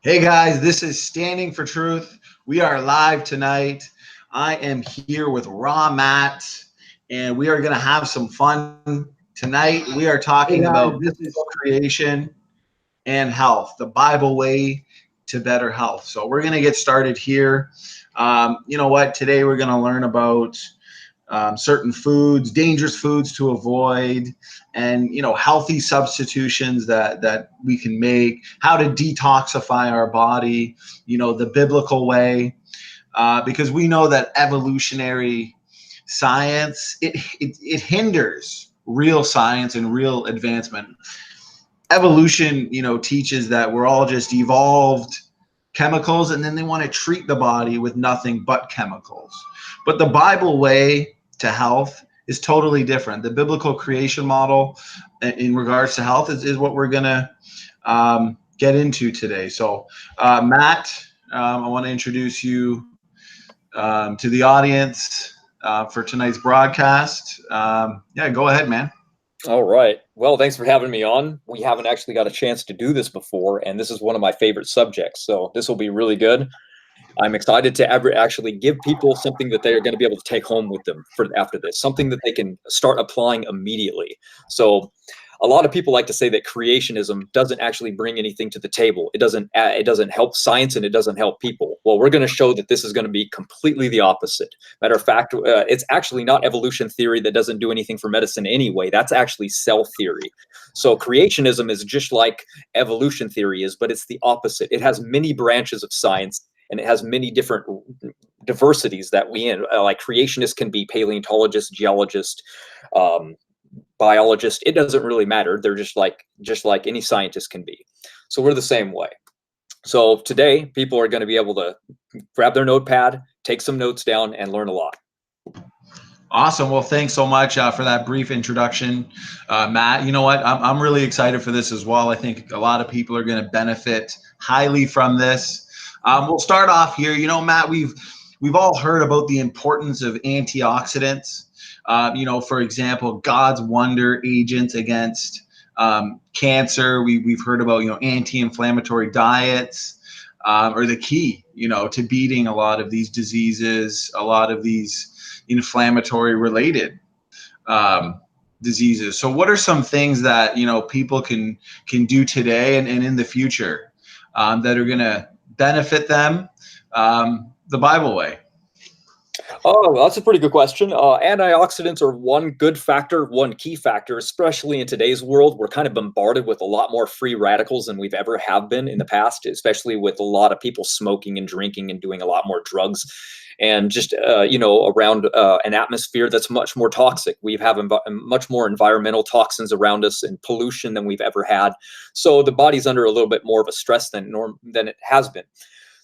Hey guys, this is Standing for Truth. We are live tonight. I am here with Raw Matt, and we are going to have some fun tonight. We are talking about biblical creation and health, the Bible way to better health. So we're going to get started here. You know what? Today we're going to learn about certain foods, dangerous foods to avoid, and healthy substitutions that we can make, how to detoxify our body, the biblical way, because we know that evolutionary science it hinders real science and real advancement. Evolution, teaches that we're all just evolved chemicals, and then they want to treat the body with nothing but chemicals. But the Bible way to health is totally different. The biblical creation model in regards to health is what we're going to get into today. So, Matt, I want to introduce you to the audience for tonight's broadcast. Yeah, go ahead, man. All right. Well, thanks for having me on. We haven't actually got a chance to do this before, and this is one of my favorite subjects, so this will be really good. I'm excited to actually give people something that they're going to be able to take home with them for after this, something that they can start applying immediately. So a lot of people like to say that creationism doesn't actually bring anything to the table. It doesn't help science, and it doesn't help people. Well, we're going to show that this is going to be completely the opposite. Matter of fact, it's actually not evolution theory that doesn't do anything for medicine anyway. That's actually cell theory. So creationism is just like evolution theory is, but it's the opposite. It has many branches of science, and it has many different diversities that we in. Like creationists can be paleontologists, geologists, biologists. It doesn't really matter. They're just like any scientist can be. So we're the same way. So today, people are going to be able to grab their notepad, take some notes down, and learn a lot. Awesome. Well, thanks so much for that brief introduction, Matt. You know what? I'm really excited for this as well. I think a lot of people are going to benefit highly from this. We'll start off here. Matt, we've all heard about the importance of antioxidants. For example, God's wonder agents against cancer. We've heard about anti-inflammatory diets are the key to beating a lot of these diseases, a lot of these inflammatory related diseases. So what are some things that people can do today and in the future that are going to benefit them the Bible way? Oh, well, that's a pretty good question. Antioxidants are one good factor, one key factor, especially in today's world. We're kind of bombarded with a lot more free radicals than we've ever have been in the past, especially with a lot of people smoking and drinking and doing a lot more drugs, and just around an atmosphere that's much more toxic. We have much more environmental toxins around us and pollution than we've ever had. So the body's under a little bit more of a stress than it has been.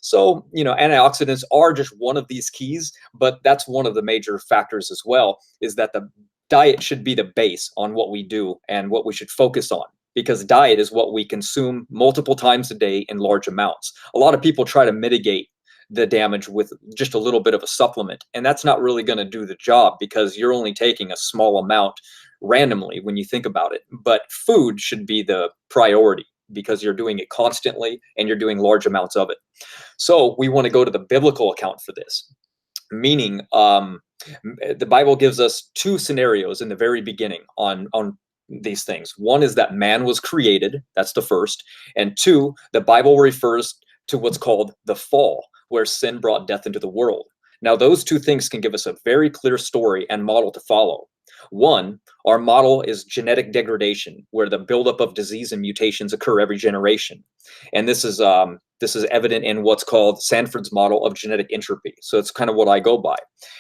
So, antioxidants are just one of these keys, but that's one of the major factors as well, is that the diet should be the base on what we do and what we should focus on, because diet is what we consume multiple times a day in large amounts. A lot of people try to mitigate the damage with just a little bit of a supplement, and that's not really going to do the job, because you're only taking a small amount randomly when you think about it. But food should be the priority, because you're doing it constantly and you're doing large amounts of it. So we want to go to the biblical account for this, meaning the Bible gives us two scenarios in the very beginning on these things. One is that man was created. That's the first. And two, the Bible refers to what's called the fall, where sin brought death into the world. Now, those two things can give us a very clear story and model to follow. One, our model is genetic degradation, where the buildup of disease and mutations occur every generation. And this is evident in what's called Sanford's model of genetic entropy. So it's kind of what I go by.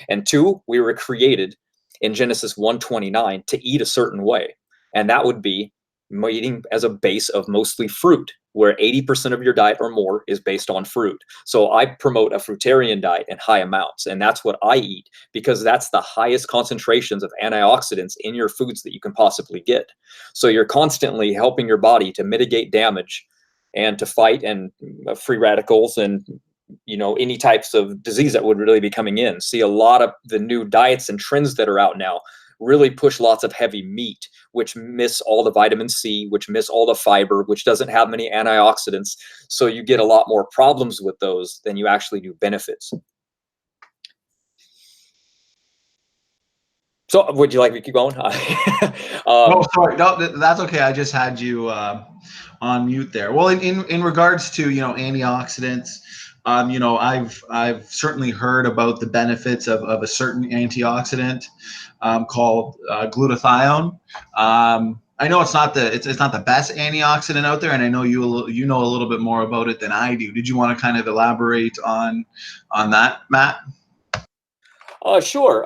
And two, we were created in Genesis 1:29 to eat a certain way. And that would be eating as a base of mostly fruit, where 80% of your diet or more is based on fruit. So I promote a fruitarian diet in high amounts, and that's what I eat, because that's the highest concentrations of antioxidants in your foods that you can possibly get. So you're constantly helping your body to mitigate damage and to fight and free radicals and any types of disease that would really be coming in. See, a lot of the new diets and trends that are out now really push lots of heavy meat, which miss all the vitamin C, which miss all the fiber, which doesn't have many antioxidants. So you get a lot more problems with those than you actually do benefits. So would you like me to keep going? Oh, sorry. No, that's okay. I just had you on mute there. Well, in regards to, antioxidants, I've certainly heard about the benefits of a certain antioxidant called glutathione. I know it's not the best antioxidant out there, and I know you know a little bit more about it than I do. Did you want to kind of elaborate on that, Matt? Sure.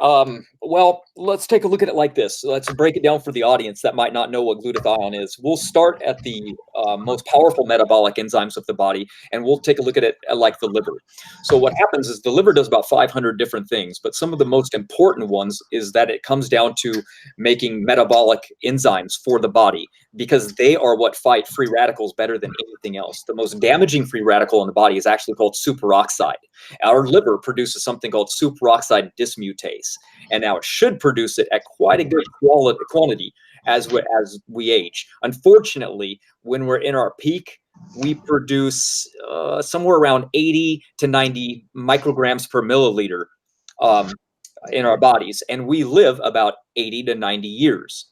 Well, let's take a look at it like this. Let's break it down for the audience that might not know what glutathione is. We'll start at the most powerful metabolic enzymes of the body, and we'll take a look at it like the liver. So what happens is the liver does about 500 different things, but some of the most important ones is that it comes down to making metabolic enzymes for the body, because they are what fight free radicals better than anything else. The most damaging free radical in the body is actually called superoxide. Our liver produces something called superoxide dismutase, and now it should produce it at quite a good quantity as we age. Unfortunately, when we're in our peak, we produce somewhere around 80 to 90 micrograms per milliliter in our bodies, and we live about 80 to 90 years.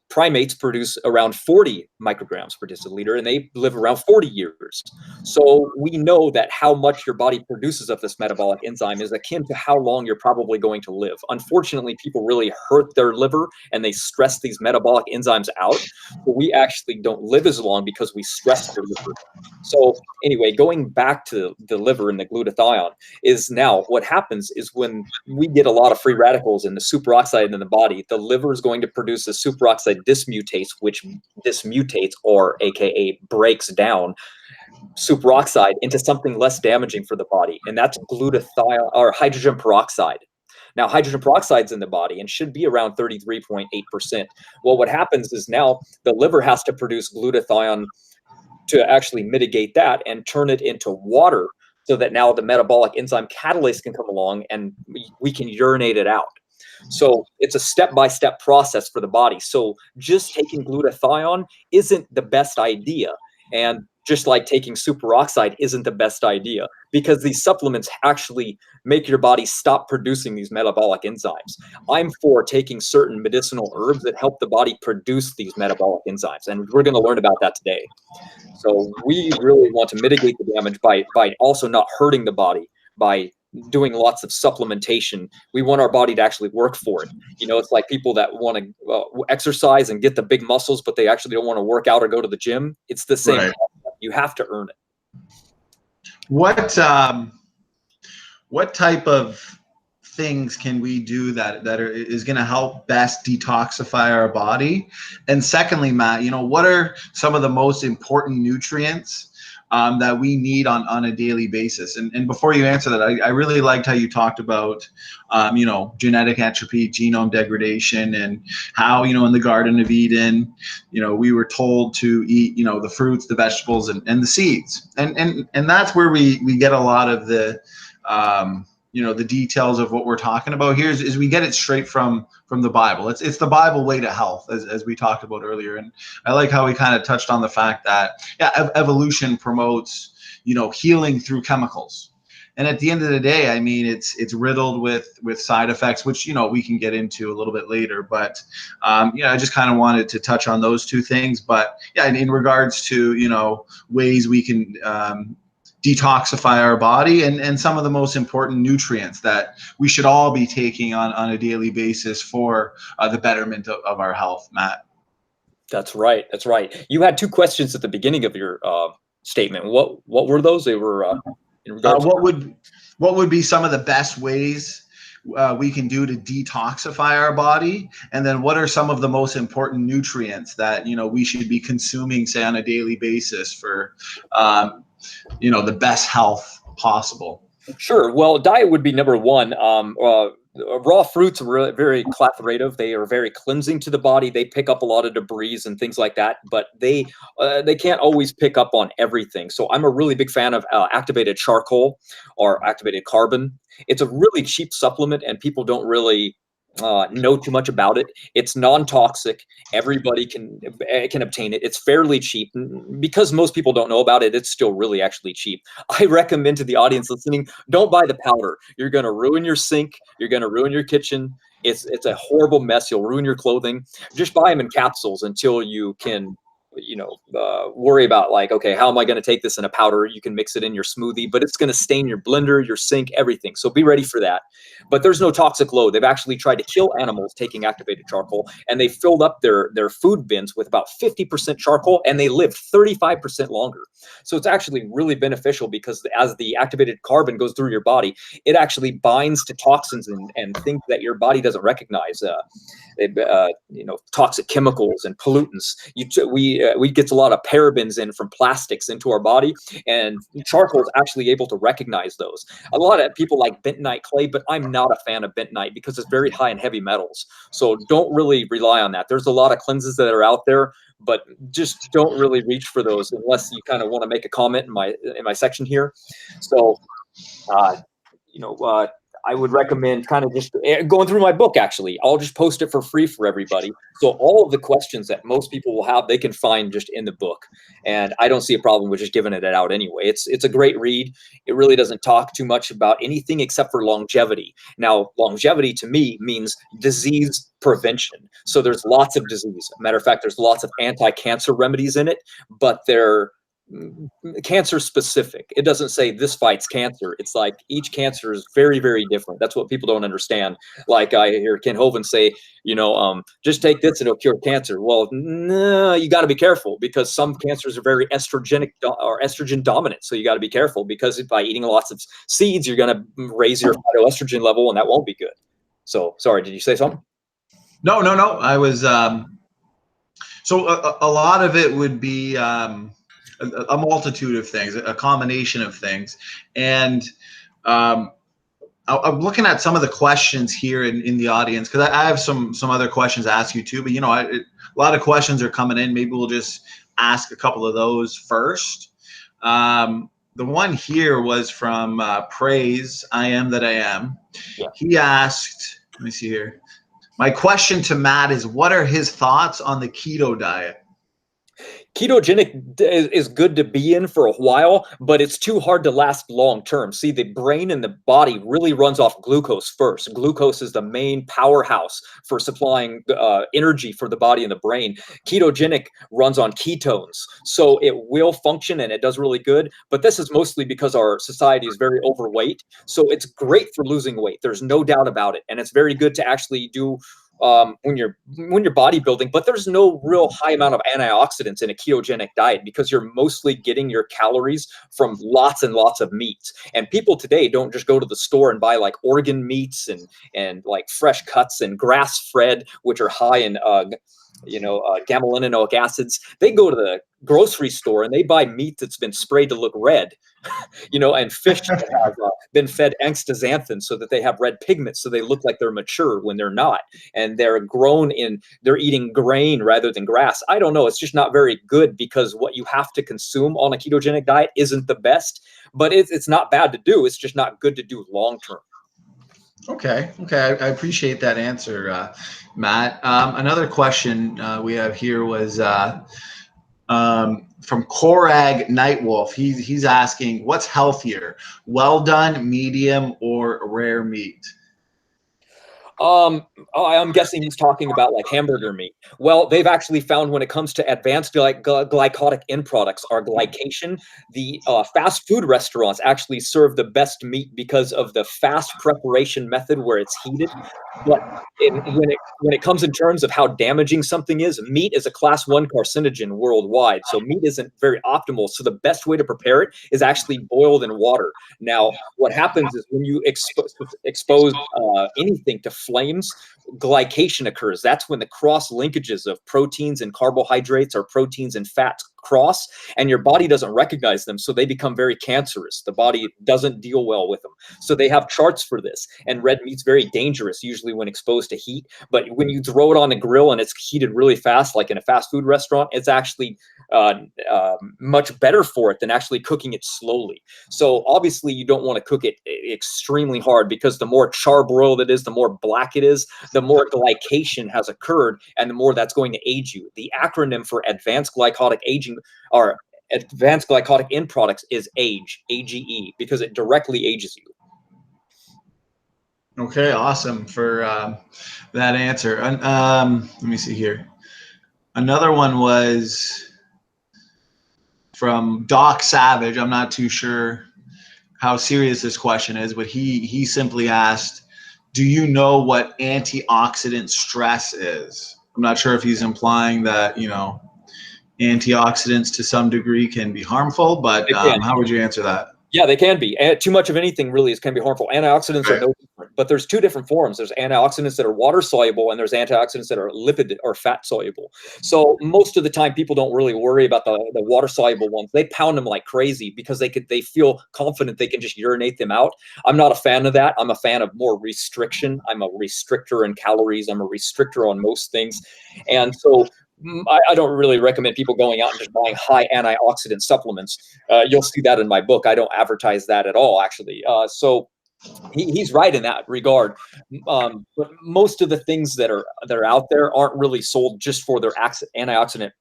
Primates produce around 40 micrograms per deciliter, and they live around 40 years. So we know that how much your body produces of this metabolic enzyme is akin to how long you're probably going to live. Unfortunately, people really hurt their liver and they stress these metabolic enzymes out. But we actually don't live as long because we stress the liver. So anyway, going back to the liver and the glutathione, is now what happens is when we get a lot of free radicals and the superoxide in the body, the liver is going to produce a superoxide dismutase, which dismutates, or AKA breaks down superoxide into something less damaging for the body, and that's glutathione or hydrogen peroxide. Now, hydrogen peroxide is in the body and should be around 33.8%. Well, what happens is now the liver has to produce glutathione to actually mitigate that and turn it into water, so that now the metabolic enzyme catalase can come along and we can urinate it out. So it's a step-by-step process for the body. So just taking glutathione isn't the best idea. And just like taking superoxide isn't the best idea, because these supplements actually make your body stop producing these metabolic enzymes. I'm for taking certain medicinal herbs that help the body produce these metabolic enzymes, and we're going to learn about that today. So we really want to mitigate the damage by also not hurting the body by doing lots of supplementation. We want our body to actually work for it. It's like people that want to exercise and get the big muscles, but they actually don't want to work out or go to the gym. It's the same. Right. You have to earn it. What type of things can we do that is going to help best detoxify our body? And secondly, Matt, what are some of the most important nutrients that we need on a daily basis? And before you answer that, I really liked how you talked about, genetic entropy, genome degradation, and how, in the Garden of Eden, we were told to eat, the fruits, the vegetables, and the seeds. And that's where we get a lot of the, the details of what we're talking about here is we get it straight from the Bible. It's the Bible way to health, as we talked about earlier. And I like how we kind of touched on the fact that evolution promotes, healing through chemicals. And at the end of the day, I mean, it's riddled with side effects, which, we can get into a little bit later. But, I just kind of wanted to touch on those two things. But yeah, in regards to, ways we can detoxify our body and some of the most important nutrients that we should all be taking on a daily basis for the betterment of our health, Matt. That's right. That's right. You had two questions at the beginning of your statement. What were those? They were in regards what would be some of the best ways we can do to detoxify our body, and then what are some of the most important nutrients that we should be consuming, say, on a daily basis for the best health possible? Sure. Well, diet would be number one. Raw fruits are really very clathrative. They are very cleansing to the body. They pick up a lot of debris and things like that, but they can't always pick up on everything. So I'm a really big fan of activated charcoal or activated carbon. It's a really cheap supplement, and people don't really know too much about it. It's non-toxic. Everybody can obtain it. It's fairly cheap. Because most people don't know about it, it's still really actually cheap. I recommend to the audience listening, don't buy the powder. You're going to ruin your sink. You're going to ruin your kitchen. It's a horrible mess. You'll ruin your clothing. Just buy them in capsules until you can worry about, like, okay, how am I going to take this in a powder? You can mix it in your smoothie, but it's going to stain your blender, your sink, everything. So be ready for that. But there's no toxic load. They've actually tried to kill animals taking activated charcoal, and they filled up their food bins with about 50% charcoal, and they lived 35% longer. So it's actually really beneficial, because as the activated carbon goes through your body, it actually binds to toxins and things that your body doesn't recognize. Toxic chemicals and pollutants. We get a lot of parabens in from plastics into our body, and charcoal is actually able to recognize those. A lot of people like bentonite clay, but I'm not a fan of bentonite because it's very high in heavy metals. So don't really rely on that. There's a lot of cleanses that are out there, but just don't really reach for those unless you kind of want to make a comment in my section here. So, I would recommend kind of just going through my book. Actually, I'll just post it for free for everybody. So all of the questions that most people will have, they can find just in the book. And I don't see a problem with just giving it out anyway. It's a great read. It really doesn't talk too much about anything except for longevity. Now, longevity to me means disease prevention. So there's lots of disease. Matter of fact, there's lots of anti-cancer remedies in it, but they're cancer specific. It doesn't say this fights cancer. It's like each cancer is very, very different. That's what people don't understand. Like I hear Ken Hovind say, just take this and it'll cure cancer. Well, no, you got to be careful, because some cancers are very estrogenic or estrogen dominant. So you got to be careful, because by eating lots of seeds, you're going to raise your phytoestrogen level, and that won't be good. So sorry, did you say something? No. I was, so a lot of it would be, a multitude of things, a combination of things. And I'm looking at some of the questions here in the audience, because I have some other questions to ask you too, but a lot of questions are coming in. Maybe we'll just ask a couple of those first. The one here was from Praise, I Am That I Am. Yeah. He asked, let me see here. My question to Matt is, what are his thoughts on the keto diet? Ketogenic is good to be in for a while, but it's too hard to last long term. See, the brain and the body really runs off glucose first. Glucose is the main powerhouse for supplying energy for the body and the brain. Ketogenic runs on ketones, so it will function and it does really good, but this is mostly because our society is very overweight. So it's great for losing weight. There's no doubt about it. And it's very good to actually do when you're bodybuilding, but there's no real high amount of antioxidants in a ketogenic diet, because you're mostly getting your calories from lots and lots of meats. And people today don't just go to the store and buy like organ meats and like fresh cuts and grass-fed, which are high in gamma-linolenic acids. They go to the grocery store and they buy meat that's been sprayed to look red, and fish that have been fed astaxanthin so that they have red pigments, so they look like they're mature when they're not. And they're eating grain rather than grass. I don't know. It's just not very good, because what you have to consume on a ketogenic diet isn't the best, but it's not bad to do. It's just not good to do long term. Okay. I appreciate that answer, Matt. Another question we have here was from Korag Nightwolf. He's asking, what's healthier, well done, medium, or rare meat? I'm guessing he's talking about like hamburger meat. Well, they've actually found when it comes to advanced glycotic end products, or glycation, the fast food restaurants actually serve the best meat because of the fast preparation method where it's heated. But when it comes in terms of how damaging something is, meat is a class 1 carcinogen worldwide. So meat isn't very optimal. So the best way to prepare it is actually boiled in water. Now, what happens is when you expose anything to flames, glycation occurs. That's when the cross linkages of proteins and carbohydrates or proteins and fats cross, and your body doesn't recognize them, so they become very cancerous. The body doesn't deal well with them. So they have charts for this, and red meat's very dangerous usually when exposed to heat, but when you throw it on a grill and it's heated really fast, like in a fast food restaurant, it's actually much better for it than actually cooking it slowly. So obviously you don't want to cook it extremely hard, because the more charbroiled it is, the more black it is, the more glycation has occurred, and the more that's going to age you. The acronym for advanced glycotic aging, or advanced glycotic end products, is AGE, AGE, because it directly ages you. Okay, awesome for that answer. Let me see here. Another one was from Doc Savage. I'm not too sure how serious this question is, but he simply asked, do you know what antioxidant stress is? I'm not sure if he's implying that, you know, antioxidants to some degree can be harmful, but how would you answer that? Yeah, they can be. Too much of anything really can be harmful. Antioxidants are no different, but there's two different forms. There's antioxidants that are water soluble, and there's antioxidants that are lipid or fat soluble. So most of the time, people don't really worry about the water soluble ones. They pound them like crazy because they feel confident they can just urinate them out. I'm not a fan of that. I'm a fan of more restriction. I'm a restrictor in calories. I'm a restrictor on most things, and so I don't really recommend people going out and just buying high antioxidant supplements. You'll see that in my book. I don't advertise that at all, actually. So he's right in that regard. But most of the things that are out there aren't really sold just for their antioxidant,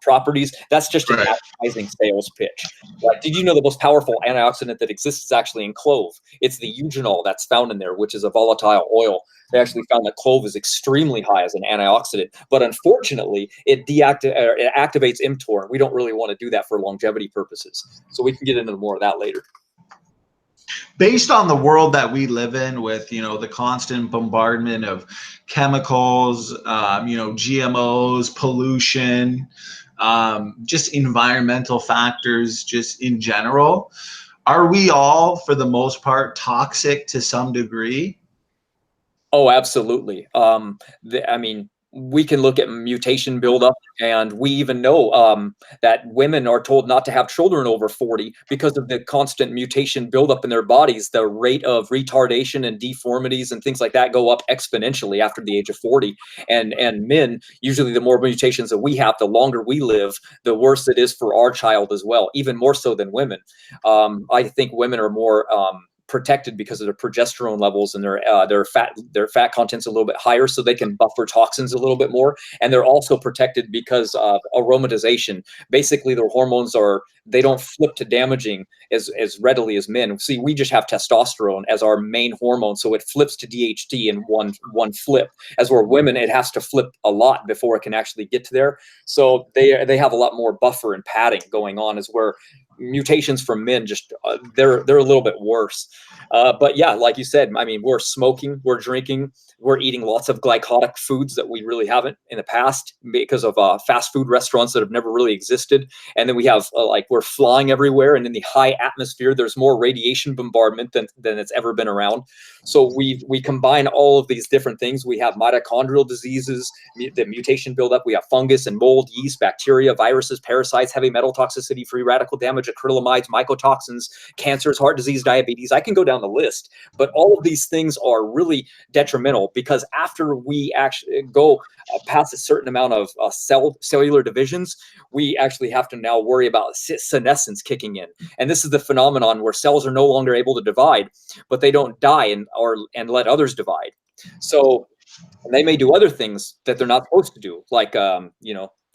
properties. That's just an advertising sales pitch. Like, did you know the most powerful antioxidant that exists is actually in clove? It's the eugenol that's found in there, which is a volatile oil. They actually found that clove is extremely high as an antioxidant, but unfortunately, it activates mTOR. We don't really want to do that for longevity purposes. So we can get into more of that later. Based on the world that we live in, with the constant bombardment of chemicals, GMOs, pollution, just environmental factors, just in general, are we all, for the most part, toxic to some degree? Oh, absolutely. We can look at mutation buildup, and we even know that women are told not to have children over 40 because of the constant mutation buildup in their bodies. The rate of retardation and deformities and things like that go up exponentially after the age of 40. And men, usually the more mutations that we have, the longer we live, the worse it is for our child as well, even more so than women. I think women are more protected because of their progesterone levels, and their fat content's a little bit higher, so they can buffer toxins a little bit more. And they're also protected because of aromatization. Basically, their hormones they don't flip to damaging as readily as men. See, we just have testosterone as our main hormone, so it flips to DHT in one flip. As where women, it has to flip a lot before it can actually get to there. So they have a lot more buffer and padding going on, as where mutations from men just they're a little bit worse. But yeah, like you said, we're smoking, we're drinking, we're eating lots of glycotic foods that we really haven't in the past because of fast food restaurants that have never really existed. And then we have we're flying everywhere, and in the high atmosphere there's more radiation bombardment than it's ever been around. So we combine all of these different things. We have mitochondrial diseases, the mutation buildup. We have fungus and mold, yeast, bacteria, viruses, parasites, heavy metal toxicity, free radical damage, acrylamides, mycotoxins, cancers, heart disease, diabetes. I can go down the list, but all of these things are really detrimental, because after we actually go past a certain amount of cellular divisions, we actually have to now worry about senescence kicking in. And this is the phenomenon where cells are no longer able to divide, but they don't die and let others divide. So they may do other things that they're not supposed to do, like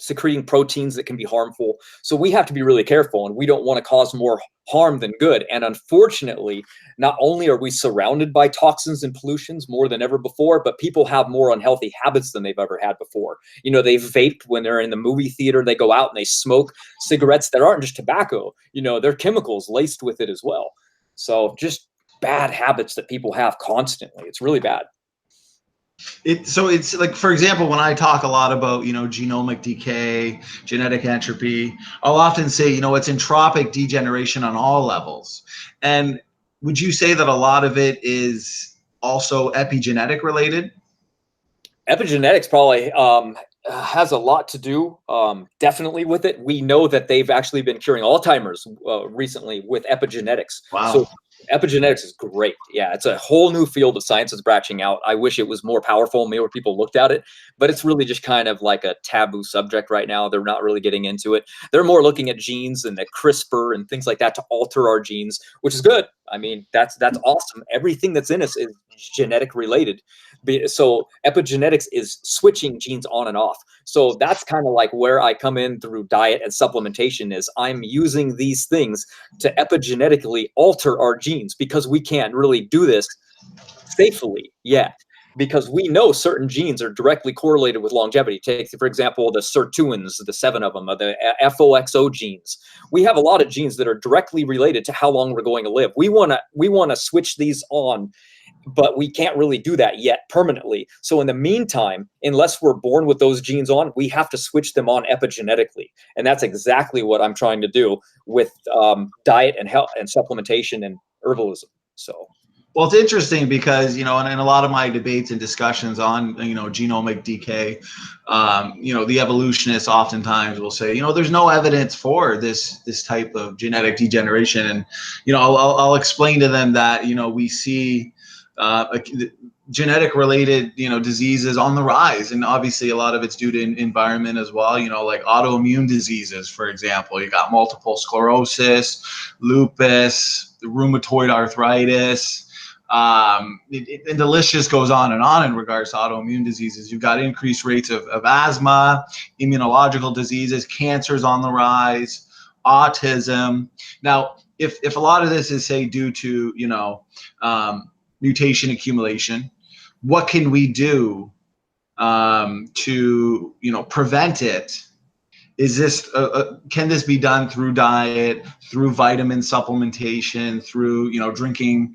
secreting proteins that can be harmful. So we have to be really careful, and we don't want to cause more harm than good. And unfortunately, not only are we surrounded by toxins and pollutions more than ever before, but people have more unhealthy habits than they've ever had before. They vape when they're in the movie theater. They go out and they smoke cigarettes that aren't just tobacco. They're chemicals laced with it as well. So just bad habits that people have constantly. It's really bad. So it's like, for example, when I talk a lot about, genomic decay, genetic entropy, I'll often say, it's entropic degeneration on all levels. And would you say that a lot of it is also epigenetic related? Epigenetics probably has a lot to do, definitely, with it. We know that they've actually been curing Alzheimer's recently with epigenetics. So Wow. epigenetics is great. Yeah, it's a whole new field of science that's branching out. I wish it was more powerful, more people looked at it, but it's really just kind of like a taboo subject right now. They're not really getting into it. They're more looking at genes and the CRISPR and things like that to alter our genes, which is good. I mean, that's awesome. Everything that's in us is genetic related. So epigenetics is switching genes on and off. So that's kind of like where I come in through diet and supplementation is I'm using these things to epigenetically alter our genes because we can't really do this safely yet. Because we know certain genes are directly correlated with longevity. Take, for example, the sirtuins, the 7 of them, or the FOXO genes. We have a lot of genes that are directly related to how long we're going to live. We want to switch these on, but we can't really do that yet permanently. So in the meantime, unless we're born with those genes on, we have to switch them on epigenetically. And that's exactly what I'm trying to do with diet and health and supplementation and herbalism. So. Well, it's interesting because, in a lot of my debates and discussions on, genomic decay, the evolutionists oftentimes will say, there's no evidence for this type of genetic degeneration. And, I'll explain to them that, we see genetic related, diseases on the rise. And obviously a lot of it's due to environment as well, like autoimmune diseases, for example. You got multiple sclerosis, lupus, rheumatoid arthritis. And the list just goes on in regards to autoimmune diseases. You've got increased rates of asthma, immunological diseases, cancers on the rise, autism. Now, if a lot of this is, say, due to, mutation accumulation, what can we do to, prevent it? Is this can this be done through diet, through vitamin supplementation, through, drinking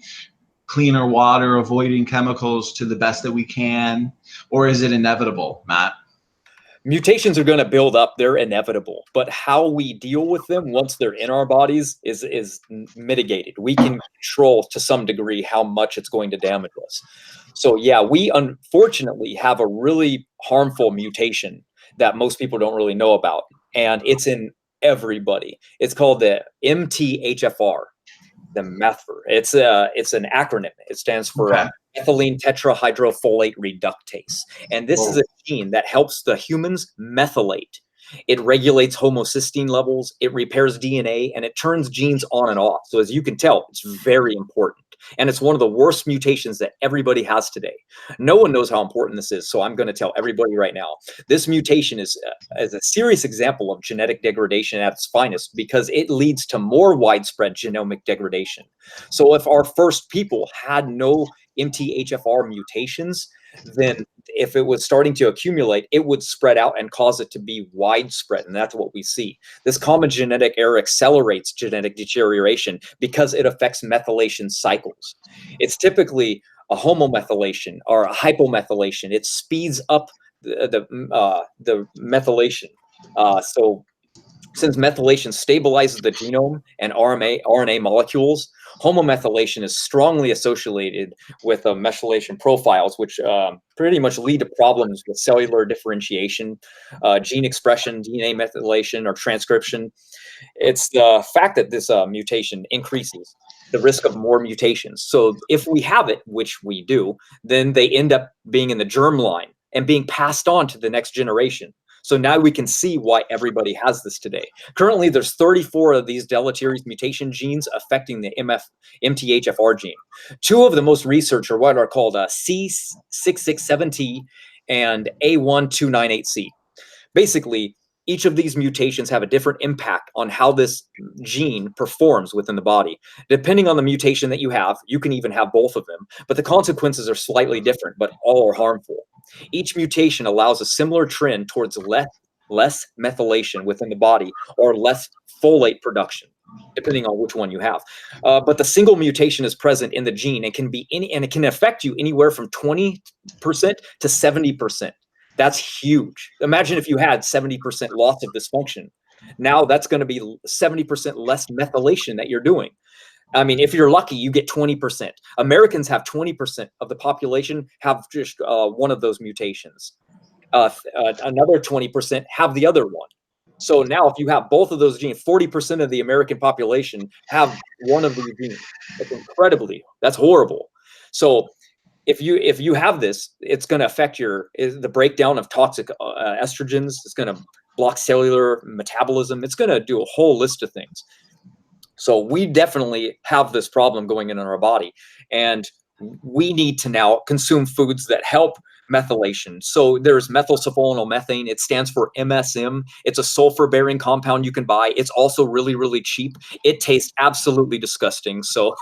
cleaner water, avoiding chemicals to the best that we can, or is it inevitable, Matt? Mutations are going to build up. They're inevitable. But how we deal with them once they're in our bodies is mitigated. We can control to some degree how much it's going to damage us. So yeah, we unfortunately have a really harmful mutation that most people don't really know about. And it's in everybody. It's called the MTHFR. The METHFR. It's an acronym. It stands for Okay. methylene tetrahydrofolate reductase. And this is a gene that helps the humans methylate. It regulates homocysteine levels, it repairs DNA, and it turns genes on and off. So as you can tell, it's very important. And it's one of the worst mutations that everybody has today. No one knows how important this is, so I'm going to tell everybody right now. This mutation is a serious example of genetic degradation at its finest because it leads to more widespread genomic degradation. So if our first people had no MTHFR mutations, then if it was starting to accumulate, it would spread out and cause it to be widespread. And that's what we see. This common genetic error accelerates genetic deterioration because it affects methylation cycles. It's typically a homomethylation or a hypomethylation. It speeds up the methylation. So since methylation stabilizes the genome and RNA molecules, homomethylation is strongly associated with methylation profiles, which pretty much lead to problems with cellular differentiation, gene expression, DNA methylation, or transcription. It's the fact that this mutation increases the risk of more mutations. So if we have it, which we do, then they end up being in the germline and being passed on to the next generation. So now we can see why everybody has this today. Currently, there's 34 of these deleterious mutation genes affecting the MTHFR gene. 2 of the most researched are what are called C667T and A1298C. Basically, each of these mutations have a different impact on how this gene performs within the body. Depending on the mutation that you have, you can even have both of them, but the consequences are slightly different, but all are harmful. Each mutation allows a similar trend towards less methylation within the body or less folate production, depending on which one you have. But the single mutation is present in the gene and and it can affect you anywhere from 20% to 70%. That's huge. Imagine if you had 70% loss of dysfunction. Now that's going to be 70% less methylation that you're doing. I mean, if you're lucky, you get 20%. Americans have 20% of the population have just one of those mutations. another 20% have the other one. So now if you have both of those genes, 40% of the American population have one of these genes. That's horrible. So if you have this, it's going to affect the breakdown of toxic estrogens. It's going to block cellular metabolism. It's going to do a whole list of things. So we definitely have this problem going in our body, and we need to now consume foods that help methylation. So there's methylsulfonylmethane. It stands for MSM. It's a sulfur-bearing compound you can buy. It's also really, really cheap. It tastes absolutely disgusting. So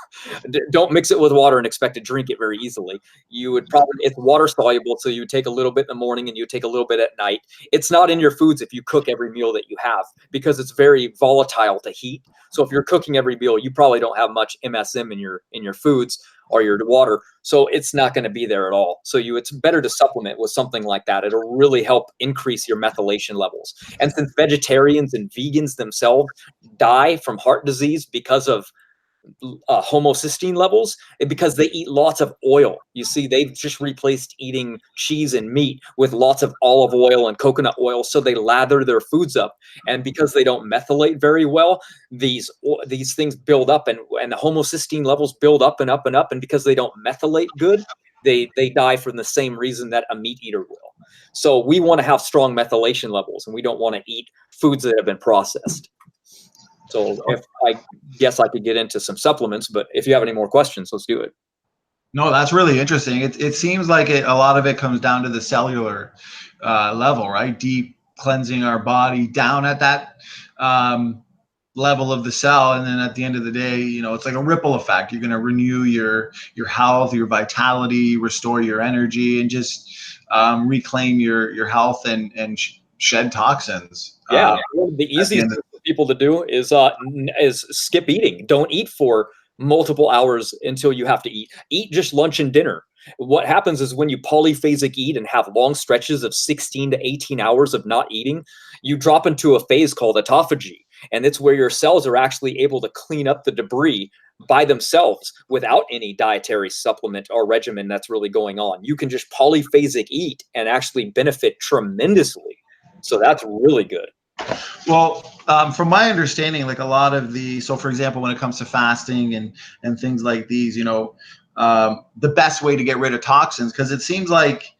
don't mix it with water and expect to drink it very easily. It's water soluble, so you take a little bit in the morning and you take a little bit at night. It's not in your foods if you cook every meal that you have, because it's very volatile to heat. So if you're cooking every meal, you probably don't have much MSM in your foods or your water, so it's not going to be there at all. So it's better to supplement with something like that. It'll really help increase your methylation levels. And since vegetarians and vegans themselves die from heart disease because of homocysteine levels, because they eat lots of oil. You see, they've just replaced eating cheese and meat with lots of olive oil and coconut oil, so they lather their foods up. And because they don't methylate very well, these things build up, and the homocysteine levels build up and up and up. And because they don't methylate good, they die from the same reason that a meat eater will. So we want to have strong methylation levels, and we don't want to eat foods that have been processed. So I guess I could get into some supplements, but if you have any more questions, let's do it. No, that's really interesting. It seems like a lot of it comes down to the cellular level, right? Deep cleansing our body down at that level of the cell, and then at the end of the day, it's like a ripple effect. You're going to renew your health, your vitality, restore your energy, and just reclaim your health and shed toxins. Yeah, the easiest thing for people to do is skip eating. Don't eat for multiple hours until you have to eat. Eat just lunch and dinner. What happens is when you polyphasic eat and have long stretches of 16 to 18 hours of not eating, you drop into a phase called autophagy. And it's where your cells are actually able to clean up the debris by themselves without any dietary supplement or regimen that's really going on. You can just polyphasic eat and actually benefit tremendously. So that's really good. Well, from my understanding, like a lot of so for example, when it comes to fasting and things like these, the best way to get rid of toxins, because it seems like,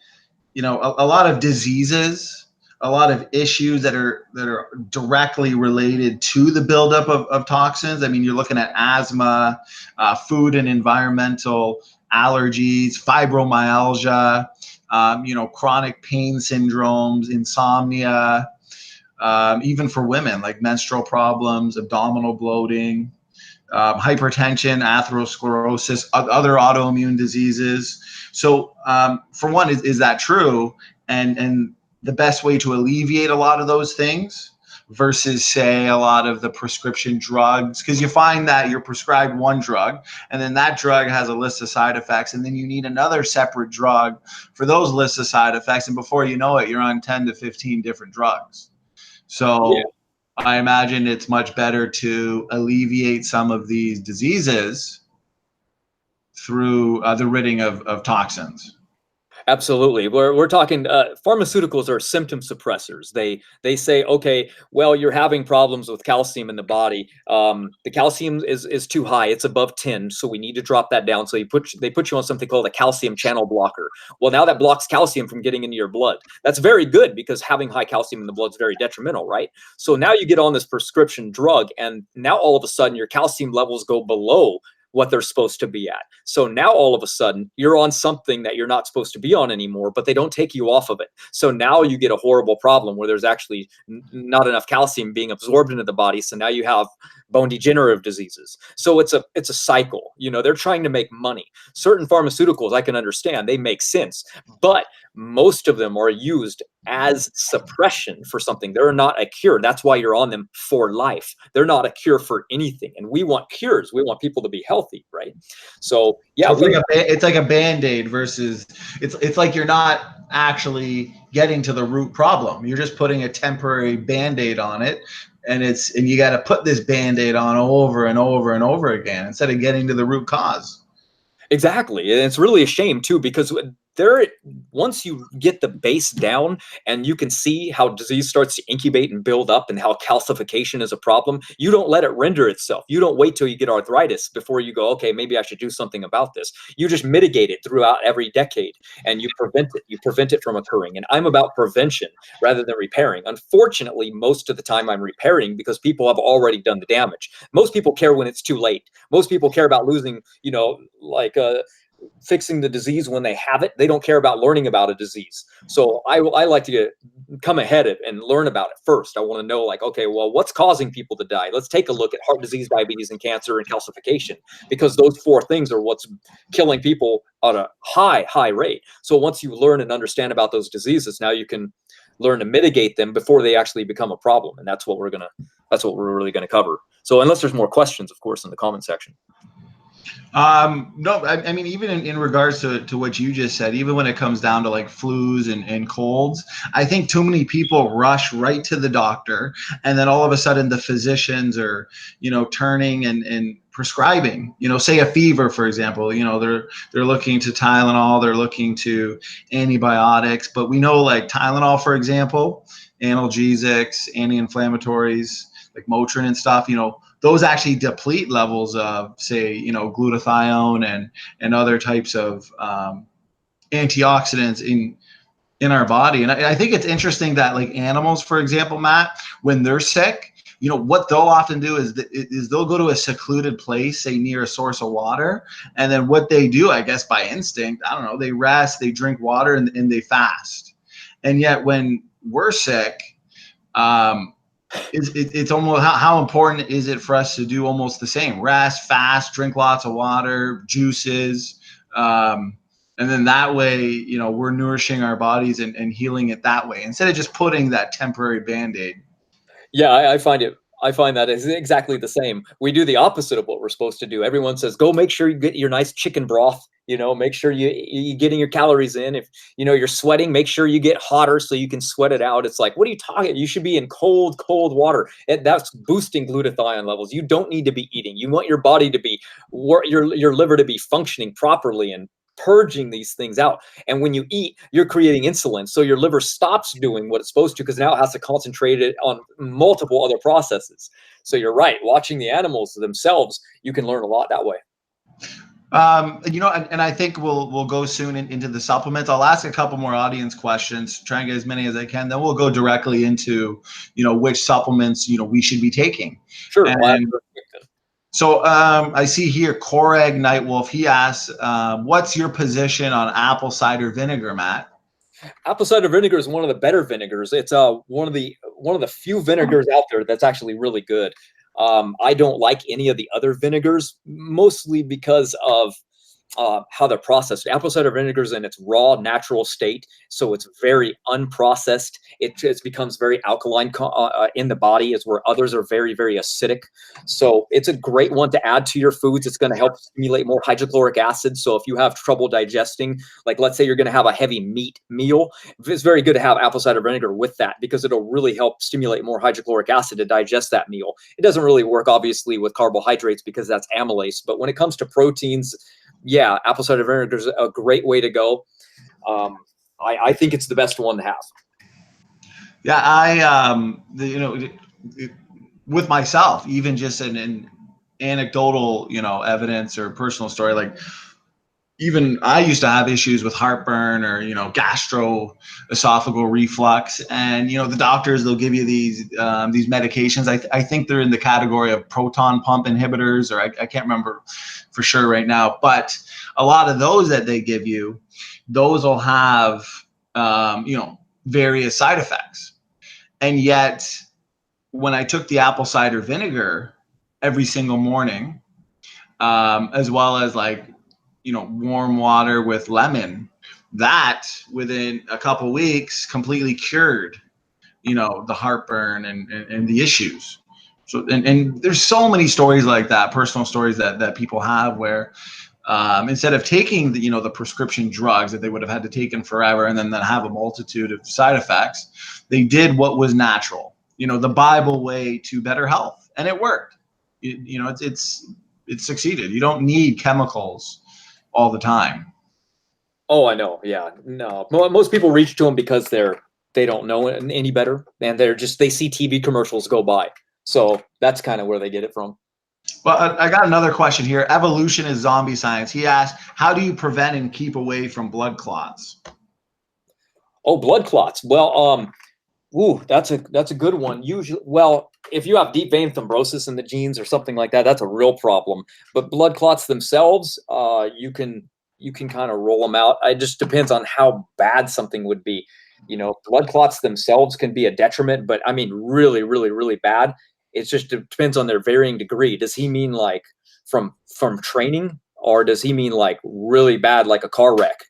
a lot of diseases, a lot of issues that are directly related to the buildup of toxins. I mean, you're looking at asthma, food and environmental allergies, fibromyalgia, chronic pain syndromes, insomnia, even for women, like menstrual problems, abdominal bloating, hypertension, atherosclerosis, other autoimmune diseases. So for one, is that true? And the best way to alleviate a lot of those things versus, say, a lot of the prescription drugs, because you find that you're prescribed one drug and then that drug has a list of side effects, and then you need another separate drug for those lists of side effects, and before you know it, you're on 10 to 15 different drugs. So yeah. I imagine it's much better to alleviate some of these diseases through the ridding of toxins. Absolutely. We're talking pharmaceuticals are symptom suppressors. They say, okay, well, you're having problems with calcium in the body. The calcium is too high. It's above 10, so we need to drop that down. So they put you on something called a calcium channel blocker. Well, now that blocks calcium from getting into your blood. That's very good, because having high calcium in the blood is very detrimental, right? So now you get on this prescription drug, and now all of a sudden your calcium levels go below what they're supposed to be at. So now all of a sudden you're on something that you're not supposed to be on anymore, but they don't take you off of it. So now you get a horrible problem where there's actually not enough calcium being absorbed into the body. So now you have bone degenerative diseases. So it's a cycle. They're trying to make money. Certain pharmaceuticals, I can understand, they make sense, but most of them are used as suppression for something. They're not a cure. That's why you're on them for life. They're not a cure for anything. And we want cures. We want people to be healthy, right? So yeah, so it's like a Band-Aid versus it's like you're not actually getting to the root problem. You're just putting a temporary Band-Aid on it, and you got to put this Band-Aid on over and over and over again instead of getting to the root cause. Exactly. And it's really a shame too, because there, once you get the base down and you can see how disease starts to incubate and build up and how calcification is a problem, you don't let it render itself. You don't wait till you get arthritis before you go, okay, maybe I should do something about this. You just mitigate it throughout every decade, and you prevent it. You prevent it from occurring. And I'm about prevention rather than repairing. Unfortunately, most of the time I'm repairing because people have already done the damage. Most people care when it's too late. Most people care about losing, fixing the disease when they have it. They don't care about learning about a disease. So I like to come ahead and learn about it first. I want to know, like, okay, well, what's causing people to die? Let's take a look at heart disease, diabetes, and cancer and calcification, because those four things are what's killing people at a high rate. So once you learn and understand about those diseases, now you can learn to mitigate them before they actually become a problem. And that's what we're really gonna cover. So unless there's more questions, of course, in the comment section. No, I mean, even in regards to what you just said, even when it comes down to like flus and colds, I think too many people rush right to the doctor, and then all of a sudden the physicians are, turning and prescribing, say a fever, for example, they're looking to Tylenol, they're looking to antibiotics, but we know like Tylenol, for example, analgesics, anti-inflammatories, like Motrin and stuff, those actually deplete levels of, say, glutathione and other types of antioxidants in our body. And I think it's interesting that like animals, for example, Matt, when they're sick, what they'll often do is they'll go to a secluded place, say near a source of water. And then what they do, I guess by instinct, I don't know, they rest, they drink water, and they fast. And yet when we're sick, it's almost how important is it for us to do almost the same: rest, fast, drink lots of water, juices, and then that way, we're nourishing our bodies and healing it that way instead of just putting that temporary Band-Aid. Yeah, I find that is exactly the same. We do the opposite of what we're supposed to do. Everyone says, go make sure you get your nice chicken broth, make sure you're getting your calories in. If, you're sweating, make sure you get hotter so you can sweat it out. It's like, what are you talking? You should be in cold water. That's boosting glutathione levels. You don't need to be eating. You want your body to be, your liver to be functioning properly and purging these things out. And when you eat, you're creating insulin. So your liver stops doing what it's supposed to because now it has to concentrate it on multiple other processes. So you're right. Watching the animals themselves, you can learn a lot that way. And I think we'll go soon into the supplements. I'll ask a couple more audience questions, try and get as many as I can. Then we'll go directly into, which supplements, we should be taking. Sure. So I see here Koreg Nightwolf. He asks, what's your position on apple cider vinegar, Matt? Apple cider vinegar is one of the better vinegars. It's one of the few vinegars out there that's actually really good. I don't like any of the other vinegars, mostly because of how they're processed. Apple cider vinegar is in its raw, natural state, so it's very unprocessed. It becomes very alkaline in the body, as where others are very, very acidic. So it's a great one to add to your foods. It's going to help stimulate more hydrochloric acid. So if you have trouble digesting, like let's say you're going to have a heavy meat meal, it's very good to have apple cider vinegar with that because it'll really help stimulate more hydrochloric acid to digest that meal. It doesn't really work, obviously, with carbohydrates because that's amylase. But when it comes to proteins, yeah, apple cider vinegar is a great way to go. I think it's the best one to have. Yeah, with myself, even just an anecdotal, evidence or personal story, like even I used to have issues with heartburn or, gastroesophageal reflux, and, the doctors, they'll give you these medications. I think they're in the category of proton pump inhibitors, or I can't remember for sure right now, but a lot of those that they give you, those will have, various side effects. And yet when I took the apple cider vinegar every single morning, as well as like, warm water with lemon, that within a couple of weeks completely cured, the heartburn and the issues. So, and there's so many stories like that, personal stories that people have where, instead of taking the prescription drugs that they would have had to take in forever and then have a multitude of side effects, they did what was natural, the Bible way to better health, and it worked. It succeeded. You don't need chemicals all the time. Oh, I know. Yeah, no. Most people reach to them because they don't know any better, and they see TV commercials go by. So that's kind of where they get it from. Well, I got another question here. Evolution is zombie science. He asked, how do you prevent and keep away from blood clots? Oh, blood clots. Well, ooh, that's a good one. Usually, well, if you have deep vein thrombosis in the genes or something like that, that's a real problem. But blood clots themselves, you can kind of roll them out. It just depends on how bad something would be. Blood clots themselves can be a detriment, but I mean, really, really, really bad. It just depends on their varying degree. Does he mean like from training, or does he mean like really bad, like a car wreck?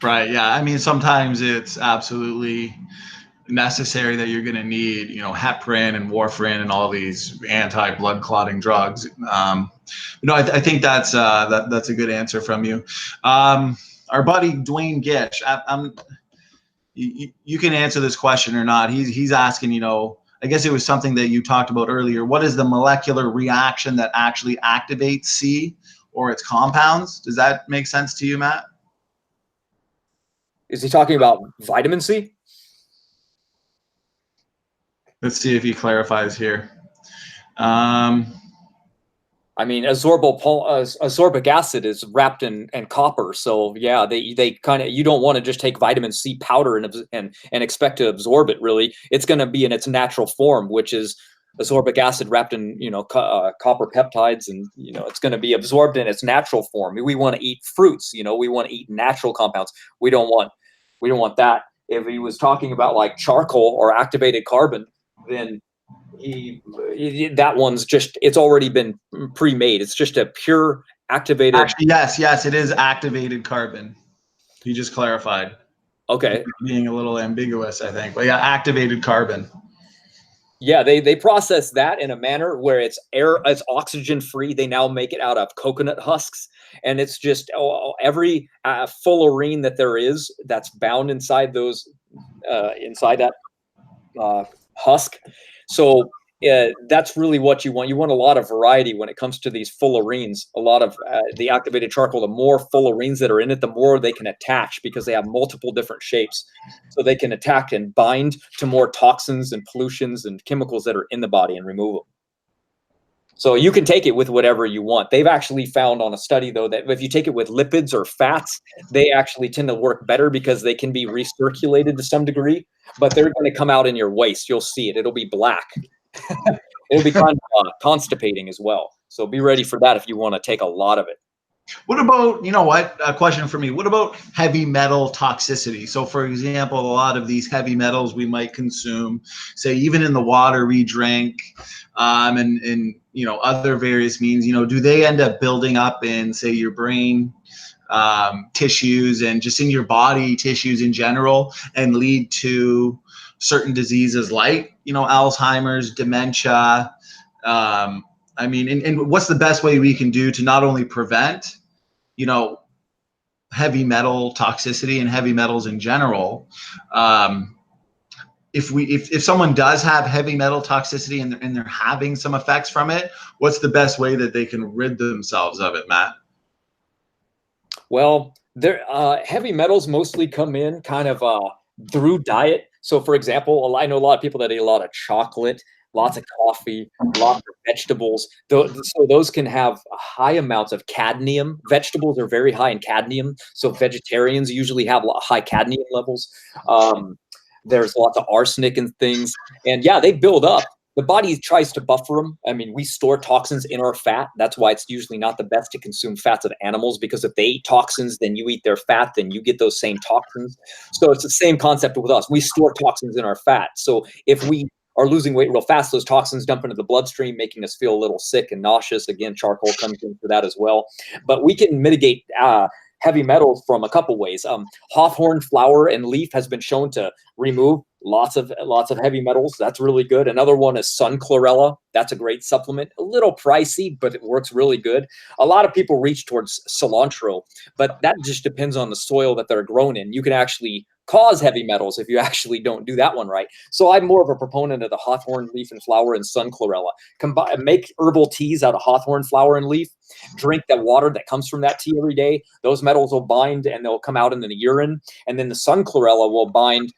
Right. Yeah. I mean, sometimes it's absolutely necessary that you're going to need, heparin and warfarin and all these anti-blood clotting drugs. I think that's that's a good answer from you. Our buddy Dwayne Gish, you can answer this question or not. He's asking, I guess it was something that you talked about earlier. What is the molecular reaction that actually activates C or its compounds? Does that make sense to you, Matt? Is he talking about vitamin C? Let's see if he clarifies here. I mean, ascorbic acid is wrapped in copper, so yeah, they kind of, you don't want to just take vitamin C powder and expect to absorb it. Really, it's going to be in its natural form, which is ascorbic acid wrapped in copper peptides, and it's going to be absorbed in its natural form. We want to eat fruits, we want to eat natural compounds. We don't want that. If he was talking about like charcoal or activated carbon, then that one's just, it's already been pre-made. It's just a pure activated. Actually, yes, it is activated carbon. He just clarified. Okay. Being a little ambiguous, I think. But yeah, activated carbon. Yeah, they process that in a manner where it's oxygen free. They now make it out of coconut husks, and it's just every fullerene that there is that's bound inside those inside that husk. So that's really what you want. You want a lot of variety when it comes to these fullerenes. A lot of the activated charcoal, the more fullerenes that are in it, the more they can attach, because they have multiple different shapes. So they can attack and bind to more toxins and pollutions and chemicals that are in the body and remove them. So you can take it with whatever you want. They've actually found on a study, though, that if you take it with lipids or fats, they actually tend to work better because they can be recirculated to some degree, but they're going to come out in your waste. You'll see it. It'll be black. It'll be kind of constipating as well. So be ready for that if you want to take a lot of it. What about, a question for me. What about heavy metal toxicity? So, for example, a lot of these heavy metals we might consume, say, even in the water we drink, and other various means, do they end up building up in, say, your brain tissues and just in your body tissues in general and lead to certain diseases like, Alzheimer's, dementia? And what's the best way we can do to not only prevent, heavy metal toxicity and heavy metals in general? If someone does have heavy metal toxicity and they're having some effects from it, what's the best way that they can rid themselves of it, Matt? Well, heavy metals mostly come in kind of through diet. So, for example, I know a lot of people that eat a lot of chocolate, lots of coffee, lots of vegetables. So those can have high amounts of cadmium. Vegetables are very high in cadmium, so vegetarians usually have high cadmium levels. There's lots of arsenic and things, and yeah, they build up. The body tries to buffer them. I mean, we store toxins in our fat. That's why it's usually not the best to consume fats of animals, because if they eat toxins, then you eat their fat, then you get those same toxins. So it's the same concept with us. We store toxins in our fat. So if we are losing weight real fast, those toxins dump into the bloodstream, making us feel a little sick and nauseous. Again, charcoal comes into that as well. But we can mitigate heavy metals from a couple ways. Hawthorn flower and leaf has been shown to remove lots of heavy metals. That's really good. Another one is sun chlorella. That's a great supplement. A little pricey, but it works really good. A lot of people reach towards cilantro, but that just depends on the soil that they're grown in. You can actually cause heavy metals if you actually don't do that one right. So I'm more of a proponent of the hawthorn leaf and flower and sun chlorella. Make herbal teas out of hawthorn flower and leaf. Drink the water that comes from that tea every day. Those metals will bind and they'll come out in the urine. And then the sun chlorella will bind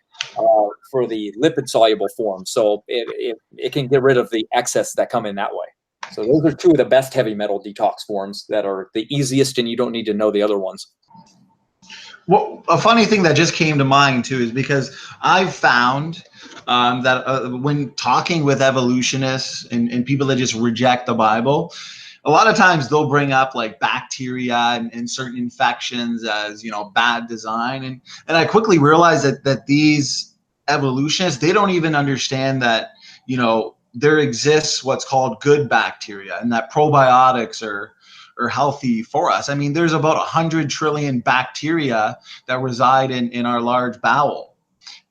for the lipid soluble form. So it can get rid of the excess that come in that way. So those are two of the best heavy metal detox forms that are the easiest, and you don't need to know the other ones. Well, a funny thing that just came to mind too is because I've found that when talking with evolutionists and people that just reject the Bible, a lot of times they'll bring up like bacteria and certain infections as, you know, bad design. And I quickly realized that these evolutionists, they don't even understand that, you know, there exists what's called good bacteria, and that probiotics are healthy for us. I mean, there's about 100 trillion bacteria that reside in our large bowel.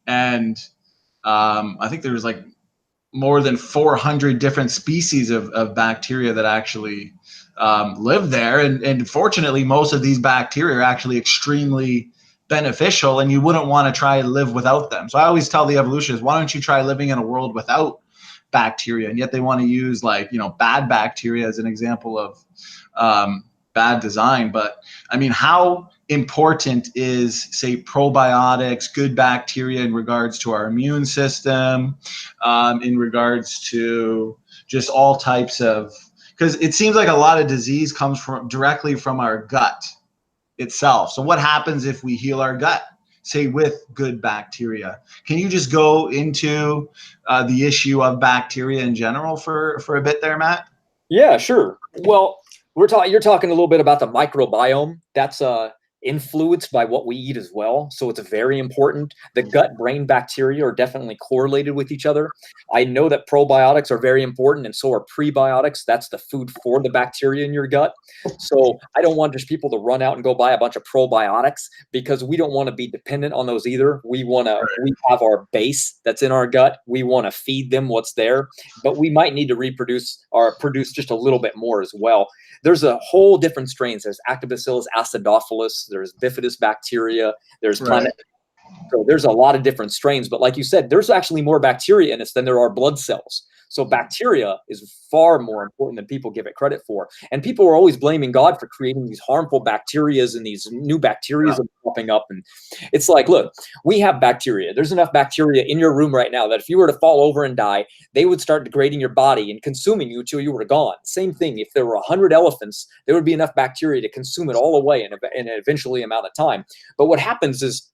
And I think there's like more than 400 different species of bacteria that actually live there. And fortunately, most of these bacteria are actually extremely beneficial, and you wouldn't want to try to live without them. So I always tell the evolutionists, why don't you try living in a world without bacteria? And yet they want to use, like, you know, bad bacteria as an example of bad design. But I mean, how important is, say, probiotics, good bacteria in regards to our immune system, in regards to just all types of, because it seems like a lot of disease comes from directly from our gut itself. So what happens if we heal our gut, say, with good bacteria? Can you just go into the issue of bacteria in general for a bit there, Matt? Yeah, sure. Well, you're talking a little bit about the microbiome. That's influenced by what we eat as well. So it's very important. The gut-brain bacteria are definitely correlated with each other. I know that probiotics are very important, and so are prebiotics. That's the food for the bacteria in your gut. So I don't want just people to run out and go buy a bunch of probiotics, because we don't want to be dependent on those either. We have our base that's in our gut. We want to feed them what's there, but we might need to reproduce or produce just a little bit more as well. There's a whole different strains. There's Lactobacillus acidophilus, there's bifidus bacteria, there's planet. So there's a lot of different strains, but like you said, there's actually more bacteria in us than there are blood cells. So bacteria is far more important than people give it credit for. And people are always blaming God for creating these harmful bacterias and these new bacteria are popping up. And it's like, look, we have bacteria. There's enough bacteria in your room right now that if you were to fall over and die, they would start degrading your body and consuming you until you were gone. Same thing. If there were 100 elephants, there would be enough bacteria to consume it all away in an eventually amount of time. But what happens is,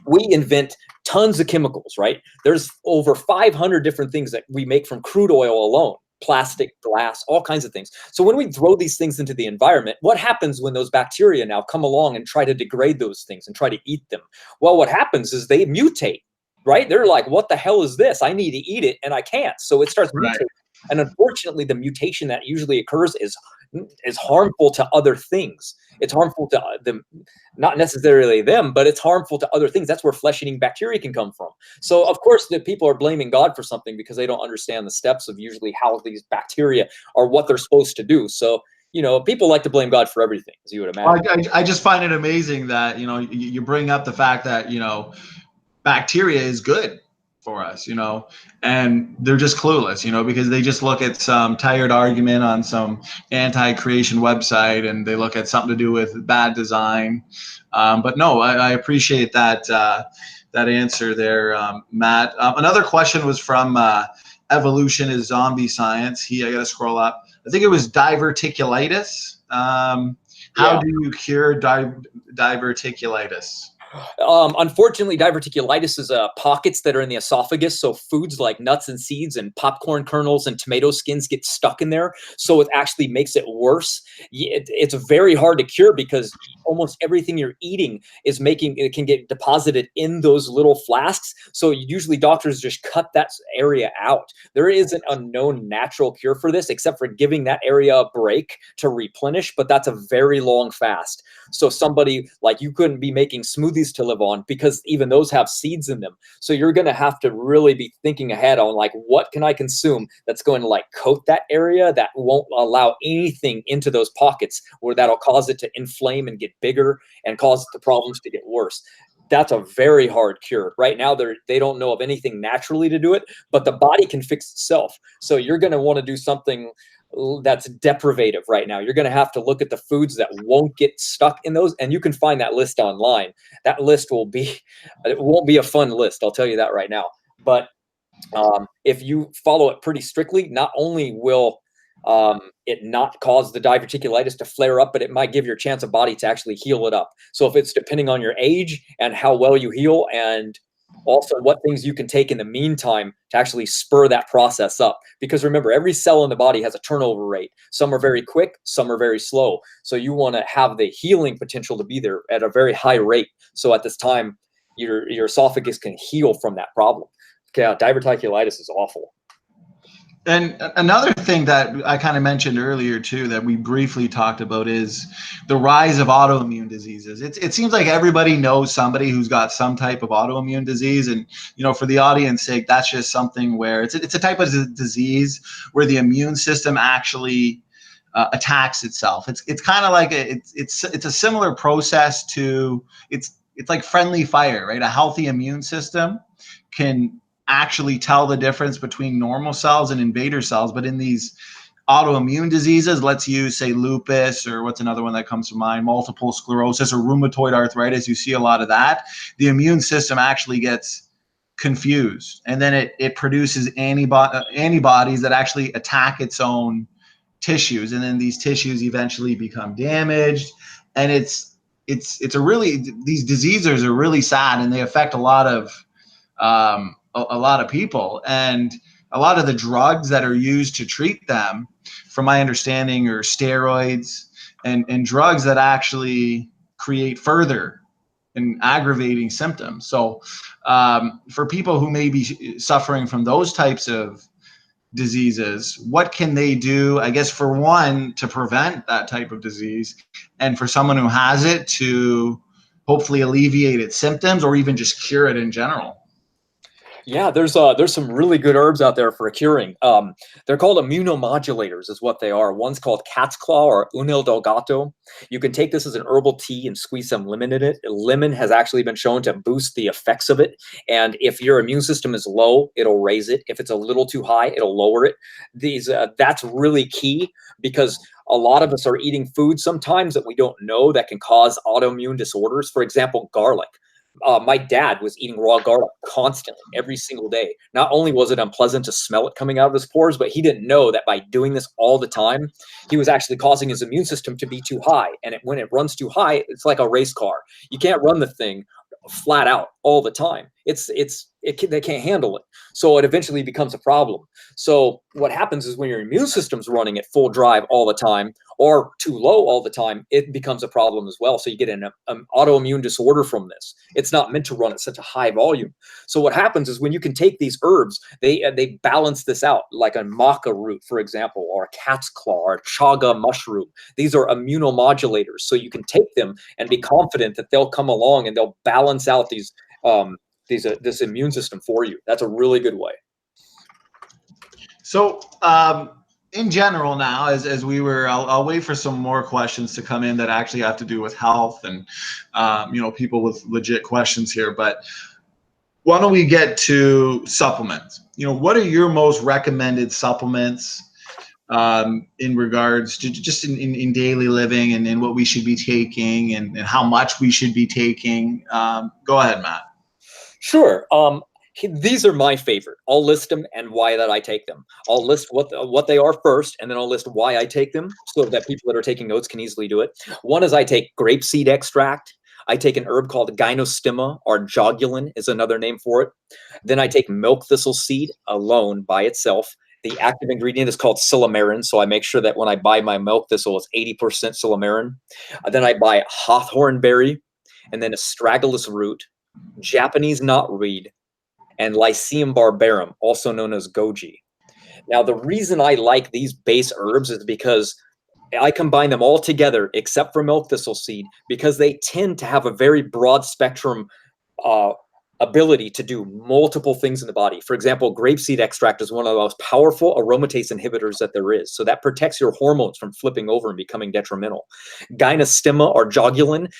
we invent tons of chemicals, right? There's over 500 different things that we make from crude oil alone, plastic, glass, all kinds of things. So when we throw these things into the environment, what happens when those bacteria now come along and try to degrade those things and try to eat them? Well, what happens is they mutate, right? They're like, what the hell is this? I need to eat it and I can't. So it starts mutating. And unfortunately, the mutation that usually occurs is harmful to other things. It's harmful to them, not necessarily them, but it's harmful to other things. That's where flesh-eating bacteria can come from. So of course, the people are blaming God for something because they don't understand the steps of usually how these bacteria are, what they're supposed to do. So, you know, people like to blame God for everything, as you would imagine. I just find it amazing that, you know, you bring up the fact that, you know, bacteria is good for us, you know, and they're just clueless, you know, because they just look at some tired argument on some anti-creation website, and they look at something to do with bad design. But no, I appreciate that that answer there, Matt. Another question was from Evolution is Zombie Science. I got to scroll up. I think it was diverticulitis. How do you cure diverticulitis? Unfortunately, diverticulitis is pockets that are in the esophagus. So foods like nuts and seeds and popcorn kernels and tomato skins get stuck in there. So it actually makes it worse. It's very hard to cure because almost everything you're eating is it can get deposited in those little flasks. So usually doctors just cut that area out. There isn't a known natural cure for this except for giving that area a break to replenish, but that's a very long fast. So somebody like you couldn't be making smoothies to live on because even those have seeds in them. So you're going to have to really be thinking ahead on like, what can I consume that's going to like coat that area that won't allow anything into those pockets where that'll cause it to inflame and get bigger and cause the problems to get worse. That's a very hard cure. Right now, they don't know of anything naturally to do it, but the body can fix itself. So you're going to want to do something that's deprivative right now. You're going to have to look at the foods that won't get stuck in those, and you can find that list online. That list it won't be a fun list, I'll tell you that right now. But if you follow it pretty strictly, not only will it not cause the diverticulitis to flare up, but it might give your chance of body to actually heal it up. So if it's depending on your age and how well you heal, and also what things you can take in the meantime to actually spur that process up. Because remember, every cell in the body has a turnover rate. Some are very quick, some are very slow. So you want to have the healing potential to be there at a very high rate. So at this time, your esophagus can heal from that problem. Yeah, diverticulitis is awful. And another thing that I kind of mentioned earlier too, that we briefly talked about, is the rise of autoimmune diseases. It seems like everybody knows somebody who's got some type of autoimmune disease, and for the audience sake, that's just something where it's a type of disease where the immune system actually attacks itself. It's kind of like it's a similar process to it's like friendly fire, right? A healthy immune system can actually tell the difference between normal cells and invader cells. But in these autoimmune diseases, let's use, say, lupus, or what's another one that comes to mind, multiple sclerosis or rheumatoid arthritis, you see a lot of that. The immune system actually gets confused, and then it produces antibodies that actually attack its own tissues, and then these tissues eventually become damaged. And it's a really, these diseases are really sad, and they affect a lot of people, and a lot of the drugs that are used to treat them, from my understanding, are steroids and drugs that actually create further and aggravating symptoms. So for people who may be suffering from those types of diseases, what can they do, I guess, for one, to prevent that type of disease, and for someone who has it to hopefully alleviate its symptoms or even just cure it in general? Yeah, there's some really good herbs out there for curing. They're called immunomodulators, is what they are. One's called cat's claw or unil delgato. You can take this as an herbal tea and squeeze some lemon in it. Lemon has actually been shown to boost the effects of it. And if your immune system is low, it'll raise it. If it's a little too high, it'll lower it. That's really key, because a lot of us are eating food sometimes that we don't know that can cause autoimmune disorders. For example, garlic. My dad was eating raw garlic constantly, every single day. Not only was it unpleasant to smell it coming out of his pores, but he didn't know that by doing this all the time, he was actually causing his immune system to be too high. And when it runs too high, it's like a race car. You can't run the thing flat out all the time. They can't handle it. So it eventually becomes a problem. So what happens is, when your immune system's running at full drive all the time, or too low all the time, it becomes a problem as well. So you get an autoimmune disorder from this. It's not meant to run at such a high volume. So what happens is, when you can take these herbs, they balance this out, like a maca root, for example, or a cat's claw, or chaga mushroom. These are immunomodulators. So you can take them and be confident that they'll come along and they'll balance out this immune system for you. That's a really good way. So in general now, as we were, I'll wait for some more questions to come in that actually have to do with health and people with legit questions here. But why don't we get to supplements? What are your most recommended supplements in regards to just in daily living, and what we should be taking, and how much we should be taking? Go ahead, Matt. Sure. These are my favorite. I'll list them and why that I take them. I'll list what they are first, and then I'll list why I take them, so that people that are taking notes can easily do it. One is, I take grapeseed extract. I take an herb called gynostemma, or jogulin is another name for it. Then I take milk thistle seed alone by itself. The active ingredient is called silymarin, so I make sure that when I buy my milk thistle, it's 80% silymarin. Then I buy hawthorn berry, and then astragalus root, Japanese knotweed, and Lycium barbarum, also known as goji. Now, the reason I like these base herbs is because I combine them all together, except for milk thistle seed, because they tend to have a very broad spectrum ability to do multiple things in the body. For example, grapeseed extract is one of the most powerful aromatase inhibitors that there is. So that protects your hormones from flipping over and becoming detrimental. Gynostemma or jogulin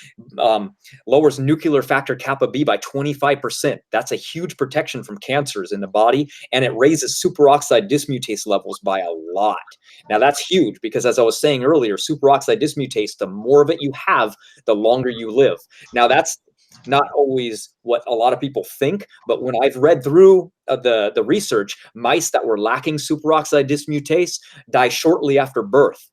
lowers nuclear factor kappa B by 25%. That's a huge protection from cancers in the body, and it raises superoxide dismutase levels by a lot. Now that's huge because, as I was saying earlier, superoxide dismutase, the more of it you have, the longer you live. Now that's not always what a lot of people think, but when I've read through the research, mice that were lacking superoxide dismutase die shortly after birth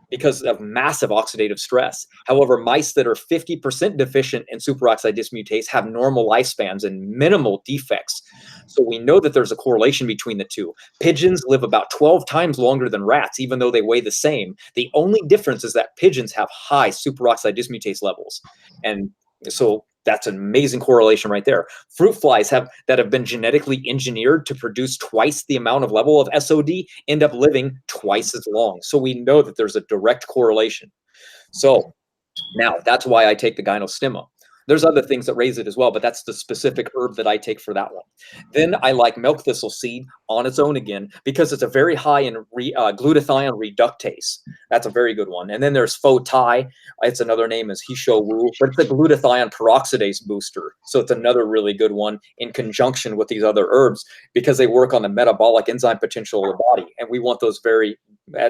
because of massive oxidative stress. However, mice that are 50% deficient in superoxide dismutase have normal lifespans and minimal defects. So we know that there's a correlation between the two. Pigeons live about 12 times longer than rats, even though they weigh the same. The only difference is that pigeons have high superoxide dismutase levels. And so that's an amazing correlation right there. Fruit flies that have been genetically engineered to produce twice the amount of level of SOD end up living twice as long. So we know that there's a direct correlation. So now that's why I take the gynostemma. There's other things that raise it as well, but that's the specific herb that I take for that one. Then I like milk thistle seed on its own again because it's a very high in glutathione reductase. That's a very good one. And then there's faux tai. Its another name is Hisho Wu, but it's a glutathione peroxidase booster. So it's another really good one in conjunction with these other herbs because they work on the metabolic enzyme potential of the body. And we want those very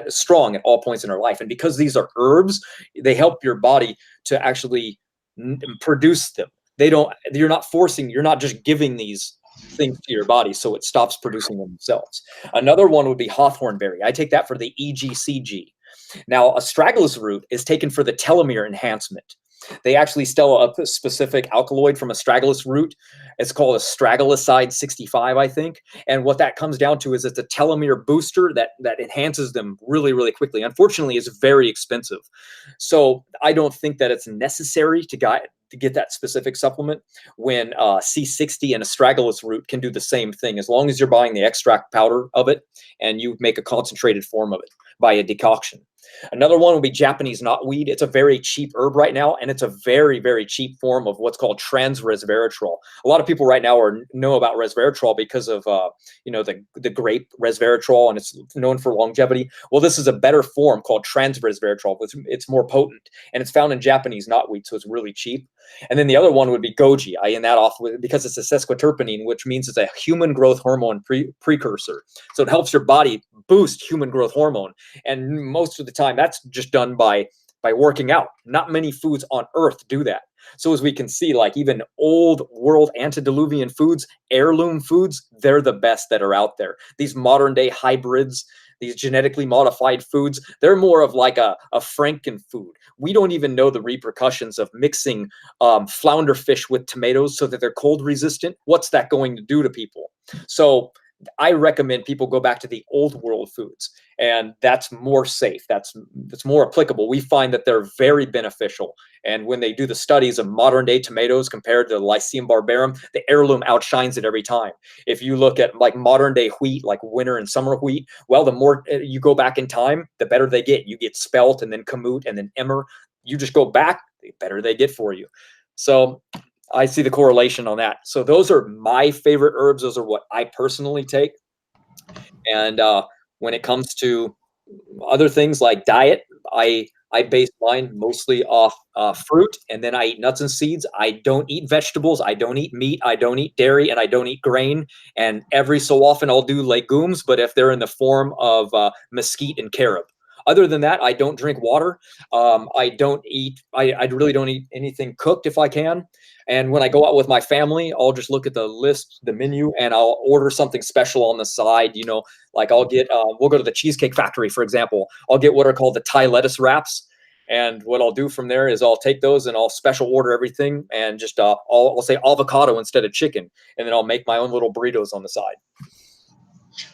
strong at all points in our life. And because these are herbs, they help your body to actually produce them. You're not just giving these things to your body so it stops producing them themselves. Another one would be hawthorn berry. I take that for the EGCG. Now, astragalus root is taken for the telomere enhancement. They actually sell a specific alkaloid from astragalus root. It's called astragaloside 65, I think. And what that comes down to is it's a telomere booster that enhances them really, really quickly. Unfortunately, it's very expensive. So I don't think that it's necessary to get that specific supplement when C60 and astragalus root can do the same thing, as long as you're buying the extract powder of it and you make a concentrated form of it by a decoction. Another one would be Japanese knotweed. It's a very cheap herb right now, and it's a very, very cheap form of what's called trans-resveratrol. A lot of people right now know about resveratrol because of the grape resveratrol, and it's known for longevity. Well, this is a better form called trans-resveratrol. It's more potent, and it's found in Japanese knotweed, so it's really cheap. And then the other one would be goji. I end that off with because it's a sesquiterpene, which means it's a human growth hormone precursor. So it helps your body boost human growth hormone. And most of the time, that's just done by working out. Not many foods on earth do that. So as we can see, like even old world antediluvian foods, heirloom foods, they're the best that are out there. These modern day hybrids, these genetically modified foods, they're more of like a Franken food. We don't even know the repercussions of mixing flounder fish with tomatoes so that they're cold resistant. What's that going to do to people? So I recommend people go back to the old world foods, and that's more safe. That's more applicable. We find that they're very beneficial. And when they do the studies of modern day tomatoes compared to Lycium barbarum, the heirloom outshines it every time. If you look at like modern day wheat, like winter and summer wheat, well, the more you go back in time, the better they get. You get spelt and then kamut and then emmer. You just go back, the better they get for you. So I see the correlation on that. So those are my favorite herbs. Those are what I personally take. And when it comes to other things like diet, I base mine mostly off fruit, and then I eat nuts and seeds. I don't eat vegetables. I don't eat meat. I don't eat dairy, and I don't eat grain. And every so often I'll do legumes, but if they're in the form of mesquite and carob. Other than that, I don't drink water. I really don't eat anything cooked if I can. And when I go out with my family, I'll just look at the list, the menu, and I'll order something special on the side. Like I'll get, we'll go to the Cheesecake Factory, for example. I'll get what are called the Thai lettuce wraps. And what I'll do from there is I'll take those and I'll special order everything and just I'll say avocado instead of chicken. And then I'll make my own little burritos on the side.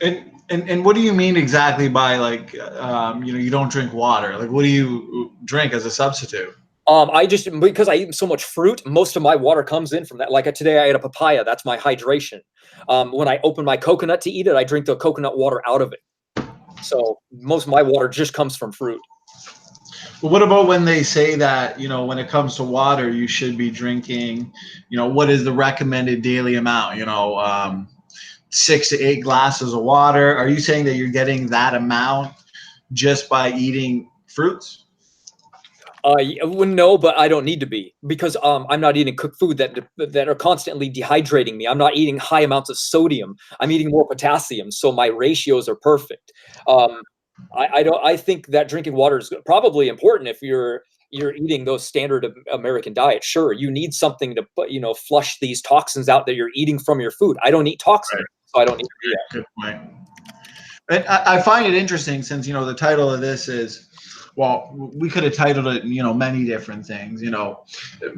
And what do you mean exactly by like, you don't drink water? Like, what do you drink as a substitute? Because I eat so much fruit, most of my water comes in from that. Like today I ate a papaya. That's my hydration. When I open my coconut to eat it, I drink the coconut water out of it. So most of my water just comes from fruit. But what about when they say that, when it comes to water, you should be drinking, what is the recommended daily amount? 6 to 8 glasses of water. Are you saying that you're getting that amount just by eating fruits? Well, no, but I don't need to be, because I'm not eating cooked food that are constantly dehydrating me. I'm not eating high amounts of sodium. I'm eating more potassium, so my ratios are perfect. I don't. I think that drinking water is probably important if you're eating those standard American diet. Sure, you need something to flush these toxins out that you're eating from your food. I don't eat toxins, Right. so I don't need to do that. Good point. And I find it interesting since, the title of this is, well, we could have titled it, many different things,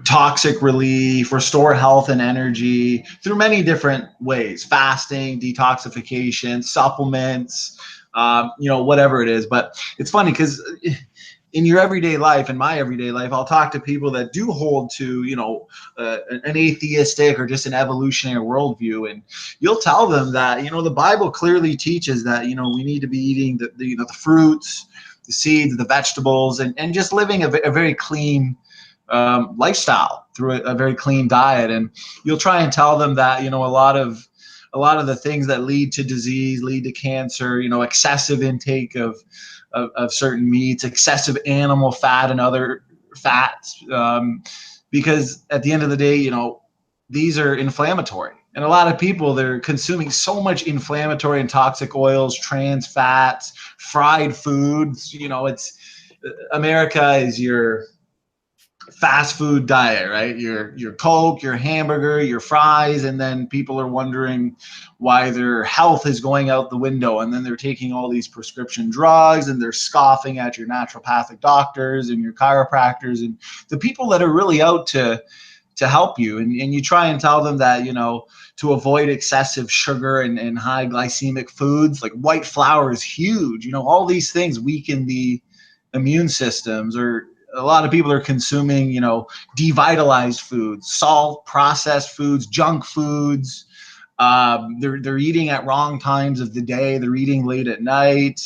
toxic relief, restore health and energy through many different ways, fasting, detoxification, supplements, whatever it is. But it's funny because in your everyday life, in my everyday life, I'll talk to people that do hold to, an atheistic or just an evolutionary worldview. And you'll tell them that, the Bible clearly teaches that, we need to be eating the fruits, the seeds, the vegetables, and just living a very clean lifestyle through a very clean diet. And you'll try and tell them that, a lot of the things that lead to disease, lead to cancer, excessive intake of certain meats, excessive animal fat and other fats, because at the end of the day, these are inflammatory. And a lot of people, they're consuming so much inflammatory and toxic oils, trans fats, fried foods. It's America is your fast food diet, right? Your Coke, your hamburger, your fries, and then people are wondering why their health is going out the window, and then they're taking all these prescription drugs, and they're scoffing at your naturopathic doctors and your chiropractors and the people that are really out to help you. And you try and tell them that, to avoid excessive sugar and high glycemic foods, like white flour is huge. All these things weaken the immune systems. Or a lot of people are consuming, devitalized foods, salt, processed foods, junk foods. They're eating at wrong times of the day. They're eating late at night,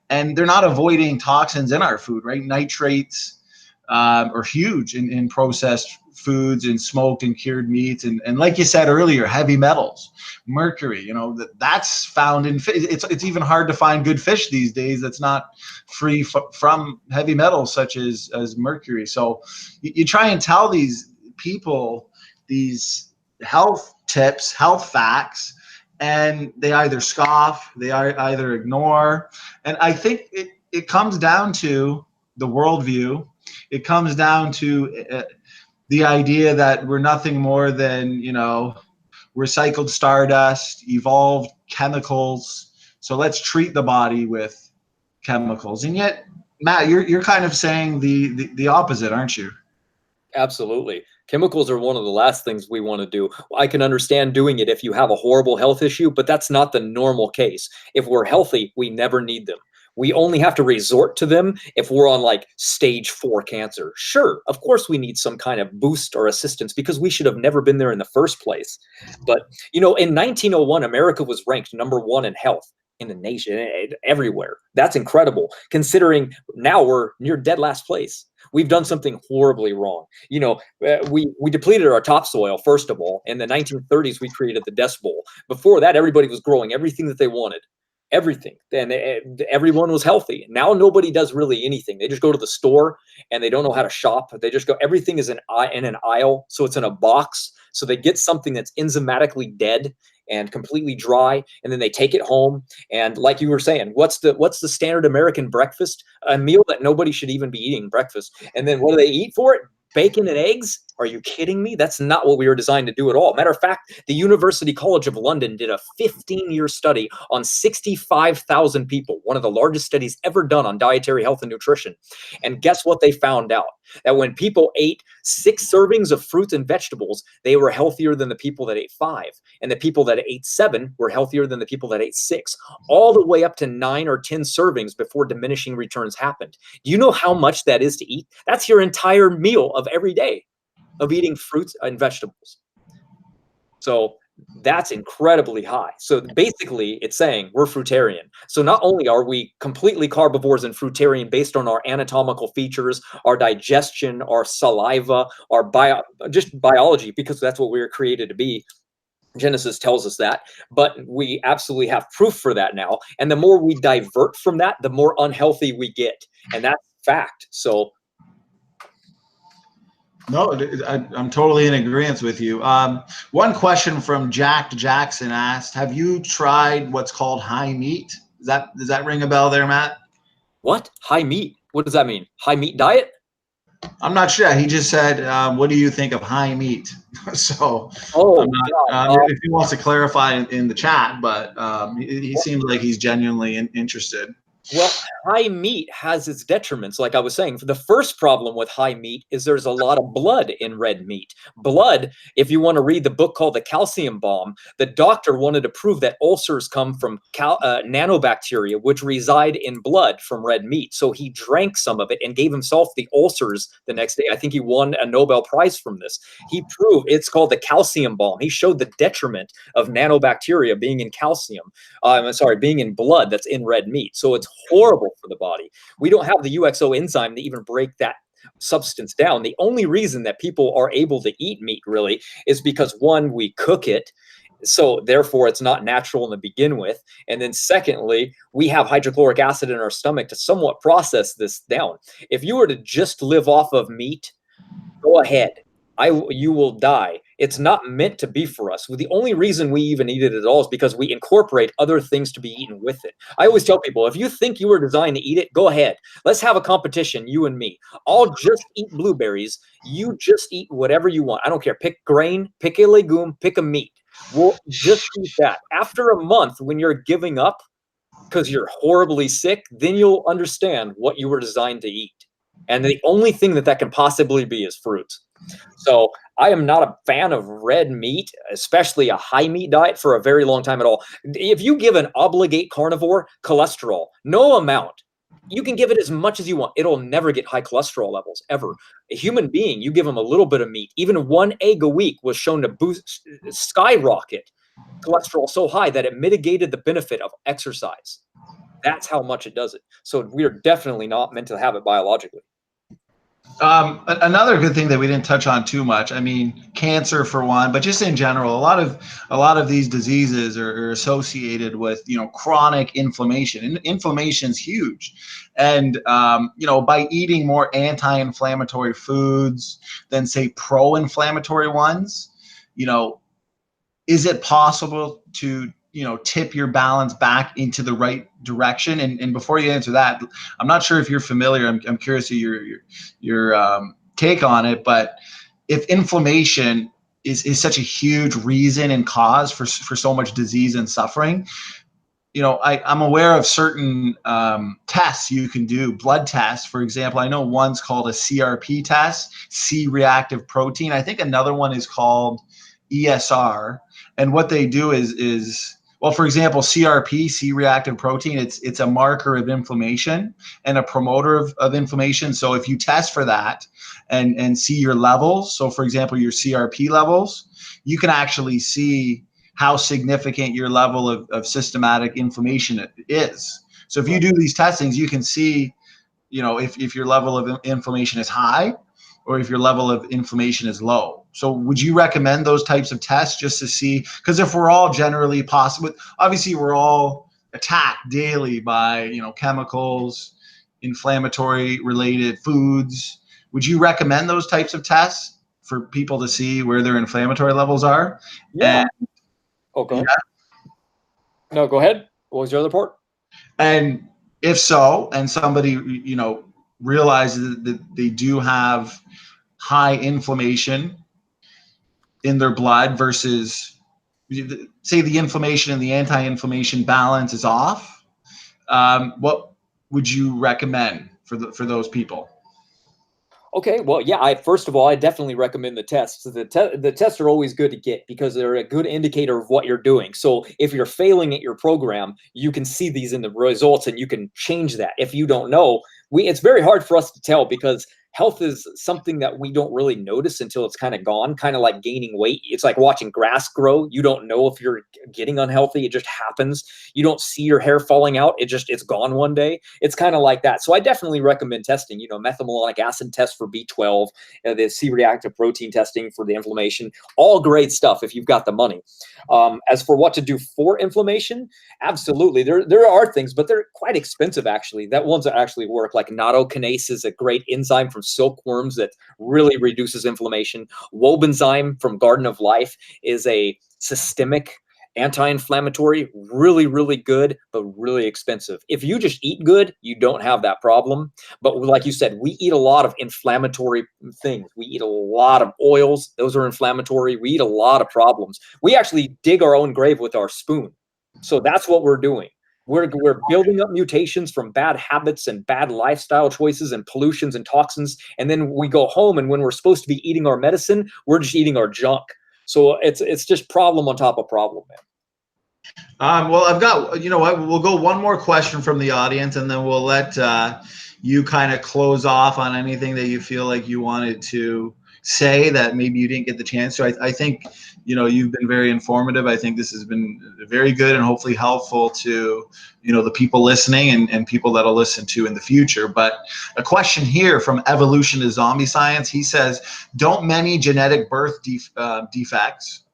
and they're not avoiding toxins in our food, right? Nitrates are huge in processed foods and smoked and cured meats, and like you said earlier, heavy metals, mercury. That's found in fish. It's even hard to find good fish these days that's not free from heavy metals such as mercury. So you try and tell these people these health tips, health facts, and they either scoff, they either ignore. And I think it comes down to the worldview. It comes down to the idea that we're nothing more than, recycled stardust, evolved chemicals. So let's treat the body with chemicals. And yet, Matt, you're kind of saying the opposite, aren't you? Absolutely. Chemicals are one of the last things we want to do. I can understand doing it if you have a horrible health issue, but that's not the normal case. If we're healthy, we never need them. We only have to resort to them if we're on like stage 4 cancer. Sure, of course we need some kind of boost or assistance because we should have never been there in the first place. But, in 1901, America was ranked #1 in health in the nation, everywhere. That's incredible, considering now we're near dead last place. We've done something horribly wrong. We depleted our topsoil, first of all. In the 1930s, we created the Dust Bowl. Before that, everybody was growing everything that they wanted. Everything. And everyone was healthy. Now nobody does really anything. They just go to the store and they don't know how to shop. They just go, everything is in an aisle, so it's in a box. So they get something that's enzymatically dead and completely dry, and then they take it home. And like you were saying, what's the standard American breakfast? A meal that nobody should even be eating, breakfast. And then what do they eat for it? Bacon and eggs? Are you kidding me? That's not what we were designed to do at all. Matter of fact, the University College of London did a 15-year study on 65,000 people, one of the largest studies ever done on dietary health and nutrition. And guess what they found out? That when people ate 6 servings of fruits and vegetables, they were healthier than the people that ate 5. And the people that ate 7 were healthier than the people that ate 6, all the way up to 9 or 10 servings before diminishing returns happened. Do you know how much that is to eat? That's your entire meal of every day of eating fruits and vegetables. So That's incredibly high. So basically, it's saying we're fruitarian. So not only are we completely carnivores and fruitarian based on our anatomical features, our digestion, our saliva, our just biology, because that's what we were created to be. Genesis tells us that, but we absolutely have proof for that now. And the more we divert from that, the more unhealthy we get. And that's fact. So no, I'm totally in agreement with you. One question from Jack Jackson asked, have you tried what's called high meat? Does that ring a bell there, Matt? what? High meat? What does that mean? High meat diet? I'm not sure. He just said, what do you think of high meat? So Oh, I'm not, God. if he wants to clarify in the chat, but he seems like he's genuinely interested. Well, high meat has its detriments. Like I was saying, the first problem with high meat is there's a lot of blood in red meat. Blood, if you want to read the book called The Calcium Bomb, the doctor wanted to prove that ulcers come from nanobacteria, which reside in blood from red meat. So he drank some of it and gave himself the ulcers the next day. I think he won a Nobel Prize from this. He proved it's called the calcium bomb. He showed the detriment of nanobacteria being in calcium. Being in blood that's in red meat. So it's horrible for the body. We don't have the UXO enzyme to even break that substance down. The only reason that people are able to eat meat really is because, one, we cook it. So therefore it's not natural to begin with. And then secondly, we have hydrochloric acid in our stomach to somewhat process this down. If you were to just live off of meat, go ahead. You will die. It's not meant to be for us. Well, the only reason we even eat it at all is because we incorporate other things to be eaten with it. I always tell people, if you think you were designed to eat it, go ahead. Let's have a competition, you and me. I'll just eat blueberries. You just eat whatever you want. I don't care. Pick grain, pick a legume, pick a meat. We'll just eat that. After a month, when you're giving up because you're horribly sick, then you'll understand what you were designed to eat. And the only thing that can possibly be is fruits. So I am not a fan of red meat, especially a high meat diet, for a very long time at all. If you give an obligate carnivore cholesterol, no amount, you can give it as much as you want. It'll never get high cholesterol levels, ever. A human being, you give them a little bit of meat. Even one egg a week was shown to skyrocket cholesterol so high that it mitigated the benefit of exercise. That's how much it does it. So we are definitely not meant to have it biologically. Another good thing that we didn't touch on too much, I mean, cancer for one, but just in general, a lot of these diseases are associated with, chronic inflammation. And inflammation's huge. And, by eating more anti-inflammatory foods than, say, pro-inflammatory ones, is it possible to tip your balance back into the right direction? And before you answer that, I'm not sure if you're familiar. I'm curious to your take on it. But if inflammation is such a huge reason and cause for so much disease and suffering, I'm aware of certain tests you can do, blood tests. For example, I know one's called a CRP test, C-reactive protein. I think another one is called ESR. And what they do is well, for example, CRP, C-reactive protein, it's a marker of inflammation and a promoter of inflammation. So if you test for that and see your levels, so for example, your CRP levels, you can actually see how significant your level of systematic inflammation is. So if you do these testings, you can see, if your level of inflammation is high or if your level of inflammation is low. So would you recommend those types of tests just to see? Because if we're all generally possible, obviously we're all attacked daily by, chemicals, inflammatory related foods. Would you recommend those types of tests for people to see where their inflammatory levels are? Yeah. Okay. Yeah. No, go ahead. What was your other part? And if so, and somebody, realizes that they do have high inflammation in their blood versus, say, the inflammation and the anti-inflammation balance is off, what would you recommend for those people? Okay, well, yeah. First of all, I definitely recommend the tests. The tests are always good to get because they're a good indicator of what you're doing. So if you're failing at your program, you can see these in the results and you can change that. If you don't know, it's very hard for us to tell because health is something that we don't really notice until it's kind of gone, kind of like gaining weight. It's like watching grass grow. You don't know if you're getting unhealthy. It just happens. You don't see your hair falling out. It's gone one day. It's kind of like that. So I definitely recommend testing, methylmalonic acid test for B12, the C-reactive protein testing for the inflammation, all great stuff if you've got the money. As for what to do for inflammation, absolutely. There are things, but they're quite expensive, actually. That ones that actually work, like nattokinase is a great enzyme from silkworms that really reduces inflammation. Wobenzyme from Garden of Life is a systemic anti-inflammatory, really, really good, but really expensive. If you just eat good, you don't have that problem. But like you said, we eat a lot of inflammatory things. We eat a lot of oils. Those are inflammatory. We eat a lot of problems. We actually dig our own grave with our spoon. So that's what we're doing. We're building up mutations from bad habits and bad lifestyle choices and pollutions and toxins. And then we go home, and when we're supposed to be eating our medicine, we're just eating our junk. So it's just problem on top of problem, man. Well, I've got, we'll go one more question from the audience, and then we'll let you kind of close off on anything that you feel like you wanted to say that maybe you didn't get the chance to. I think, you've been very informative. I think this has been very good and hopefully helpful to, the people listening and people that'll listen to in the future. But a question here from Evolution to Zombie Science. He says, don't many genetic birth defects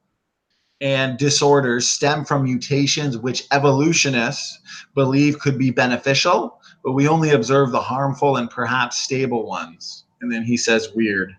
and disorders stem from mutations which evolutionists believe could be beneficial, but we only observe the harmful and perhaps stable ones? And then he says, weird.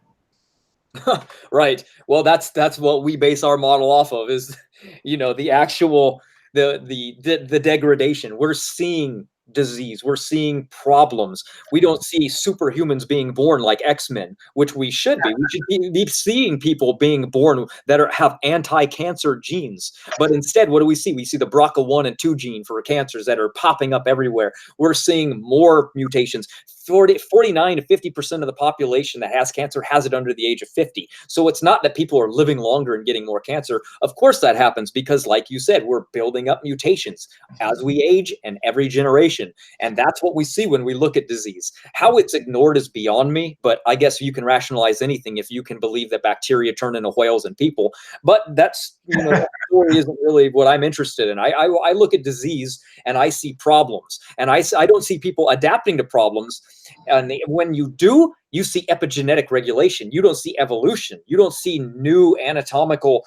Right. Well, that's what we base our model off of, is, the actual, the degradation. We're seeing disease. We're seeing problems. We don't see superhumans being born like X-Men, which we should be. We should be seeing people being born that have anti-cancer genes. But instead, what do we see? We see the BRCA1 and 2 gene for cancers that are popping up everywhere. We're seeing more mutations. 49 to 50% of the population that has cancer has it under the age of 50. So it's not that people are living longer and getting more cancer. Of course that happens because, like you said, we're building up mutations as we age and every generation. And that's what we see when we look at disease. How it's ignored is beyond me, but I guess you can rationalize anything if you can believe that bacteria turn into whales and people. But that's, that story isn't really what I'm interested in. I look at disease and I see problems, and I don't see people adapting to problems. And when you do, you see epigenetic regulation. You don't see evolution. You don't see new anatomical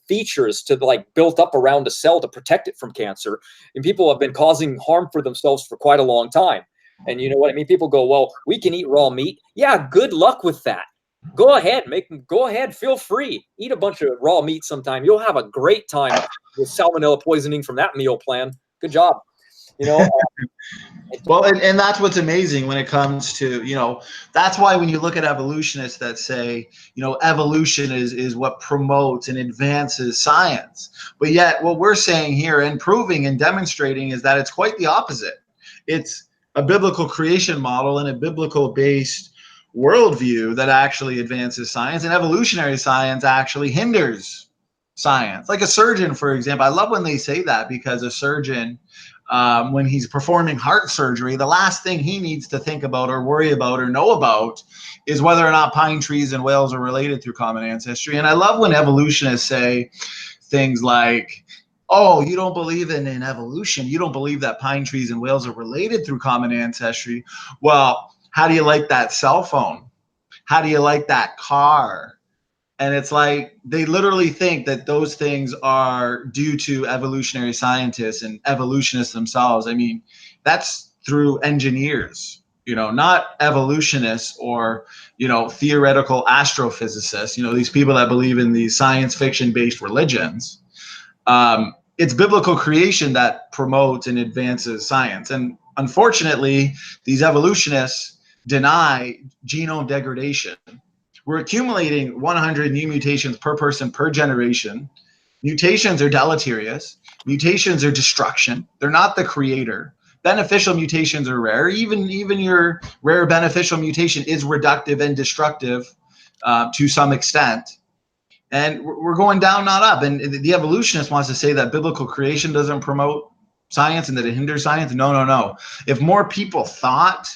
features to built up around a cell to protect it from cancer. And people have been causing harm for themselves for quite a long time. And you know what I mean? People go, well, we can eat raw meat. Yeah, good luck with that. Go ahead, feel free. Eat a bunch of raw meat sometime. You'll have a great time with salmonella poisoning from that meal plan. Good job. Well, and that's what's amazing when it comes to, that's why when you look at evolutionists that say, evolution is what promotes and advances science. But yet what we're saying here and proving and demonstrating is that it's quite the opposite. It's a biblical creation model and a biblical based worldview that actually advances science, and evolutionary science actually hinders science. Like a surgeon, for example. I love when they say that, because a surgeon, when he's performing heart surgery, the last thing he needs to think about or worry about or know about is whether or not pine trees and whales are related through common ancestry. And I love when evolutionists say things like, oh, you don't believe in evolution. You don't believe that pine trees and whales are related through common ancestry. Well, how do you like that cell phone? How do you like that car? And it's like they literally think that those things are due to evolutionary scientists and evolutionists themselves. I mean, that's through engineers, not evolutionists or, theoretical astrophysicists, these people that believe in these science fiction based religions. It's biblical creation that promotes and advances science. And unfortunately, these evolutionists deny genome degradation. We're accumulating 100 new mutations per person per generation. Mutations are deleterious. Mutations are destruction. They're not the creator. Beneficial mutations are rare. Even your rare beneficial mutation is reductive and destructive to some extent. And we're going down, not up. And the evolutionist wants to say that biblical creation doesn't promote science and that it hinders science. No. If more people thought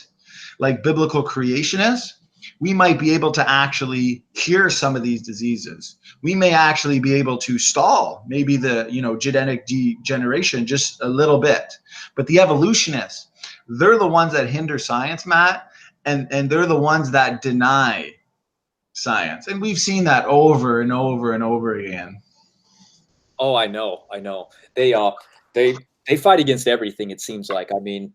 like biblical creationists, we might be able to actually cure some of these diseases. We may actually be able to stall maybe the, genetic degeneration just a little bit. But the evolutionists, they're the ones that hinder science, Matt, and they're the ones that deny science. And we've seen that over and over and over again. Oh, I know. They fight against everything, it seems like. I mean,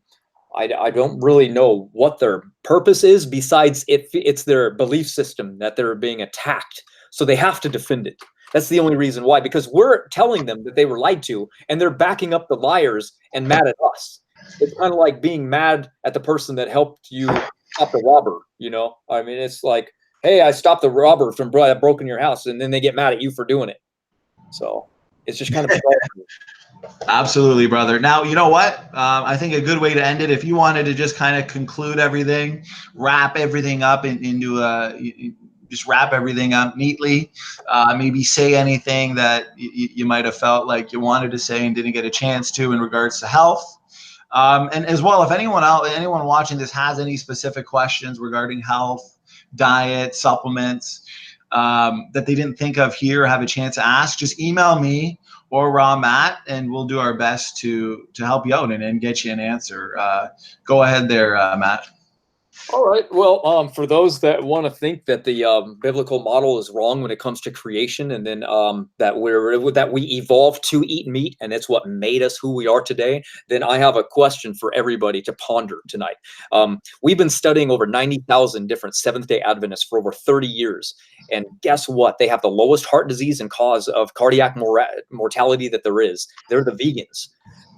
I don't really know what their purpose is besides it's their belief system that they're being attacked. So they have to defend it. That's the only reason why, because we're telling them that they were lied to, and they're backing up the liars and mad at us. It's kind of like being mad at the person that helped you stop the robber, I mean, it's like, hey, I stopped the robber from broken your house, and then they get mad at you for doing it. So it's just kind of Absolutely, brother. Now, you know what? I think a good way to end it, if you wanted to just kind of conclude everything, wrap everything up just wrap everything up neatly. Maybe say anything that you might have felt like you wanted to say and didn't get a chance to in regards to health. And as well, if anyone watching this has any specific questions regarding health, diet, supplements, that they didn't think of here or have a chance to ask, just email me or Matt, and we'll do our best to help you out and get you an answer. Go ahead there, Matt. All right. Well, for those that want to think that the biblical model is wrong when it comes to creation, and then that we evolved to eat meat, and it's what made us who we are today, then I have a question for everybody to ponder tonight. We've been studying over 90,000 different Seventh-day Adventists for over 30 years, and guess what? They have the lowest heart disease and cause of cardiac mortality that there is. They're the vegans.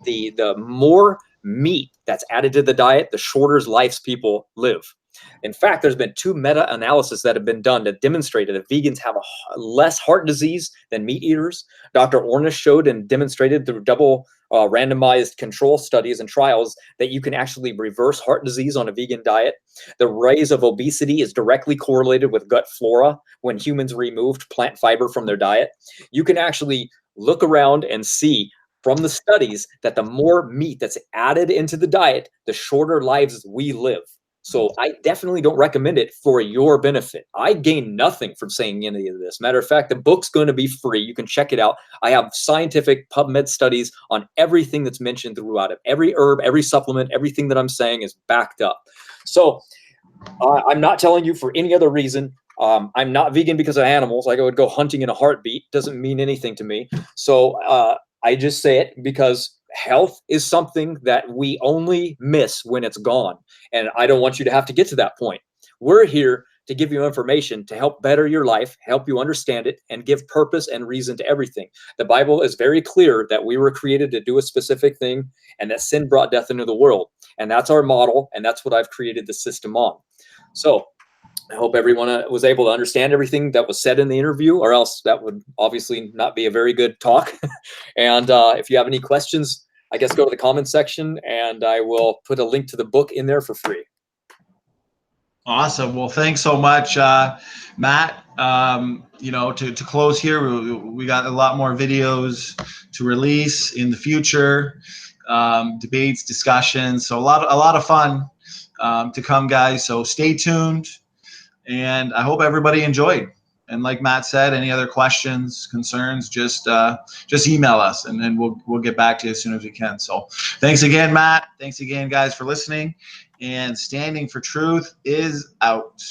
The more meat that's added to the diet, the shorter lives people live. In fact, there's been 2 meta-analyses that have been done that demonstrated that vegans have less heart disease than meat eaters. Dr. Ornish showed and demonstrated through double randomized control studies and trials that you can actually reverse heart disease on a vegan diet. The rise of obesity is directly correlated with gut flora when humans removed plant fiber from their diet. You can actually look around and see from the studies that the more meat that's added into the diet, the shorter lives we live. So I definitely don't recommend it for your benefit. I gain nothing from saying any of this. Matter of fact, the book's going to be free. You can check it out. I have scientific PubMed studies on everything that's mentioned throughout it. Every herb, every supplement, everything that I'm saying is backed up. So I'm not telling you for any other reason. I'm not vegan because of animals. I would go hunting in a heartbeat. Doesn't mean anything to me. So I just say it because health is something that we only miss when it's gone. And I don't want you to have to get to that point. We're here to give you information to help better your life, help you understand it, and give purpose and reason to everything. The Bible is very clear that we were created to do a specific thing, and that sin brought death into the world. And that's our model, and that's what I've created the system on. So I hope everyone was able to understand everything that was said in the interview, or else that would obviously not be a very good talk. And if you have any questions, I guess go to the comments section, and I will put a link to the book in there for free. Awesome. Well, thanks so much, Matt. To close here, we got a lot more videos to release in the future, debates, discussions. So a lot of fun to come, guys. So stay tuned. And I hope everybody enjoyed. And like Matt said, any other questions, concerns, just email us, and then we'll get back to you as soon as we can. So thanks again, Matt. Thanks again, guys, for listening. And Standing for Truth is out.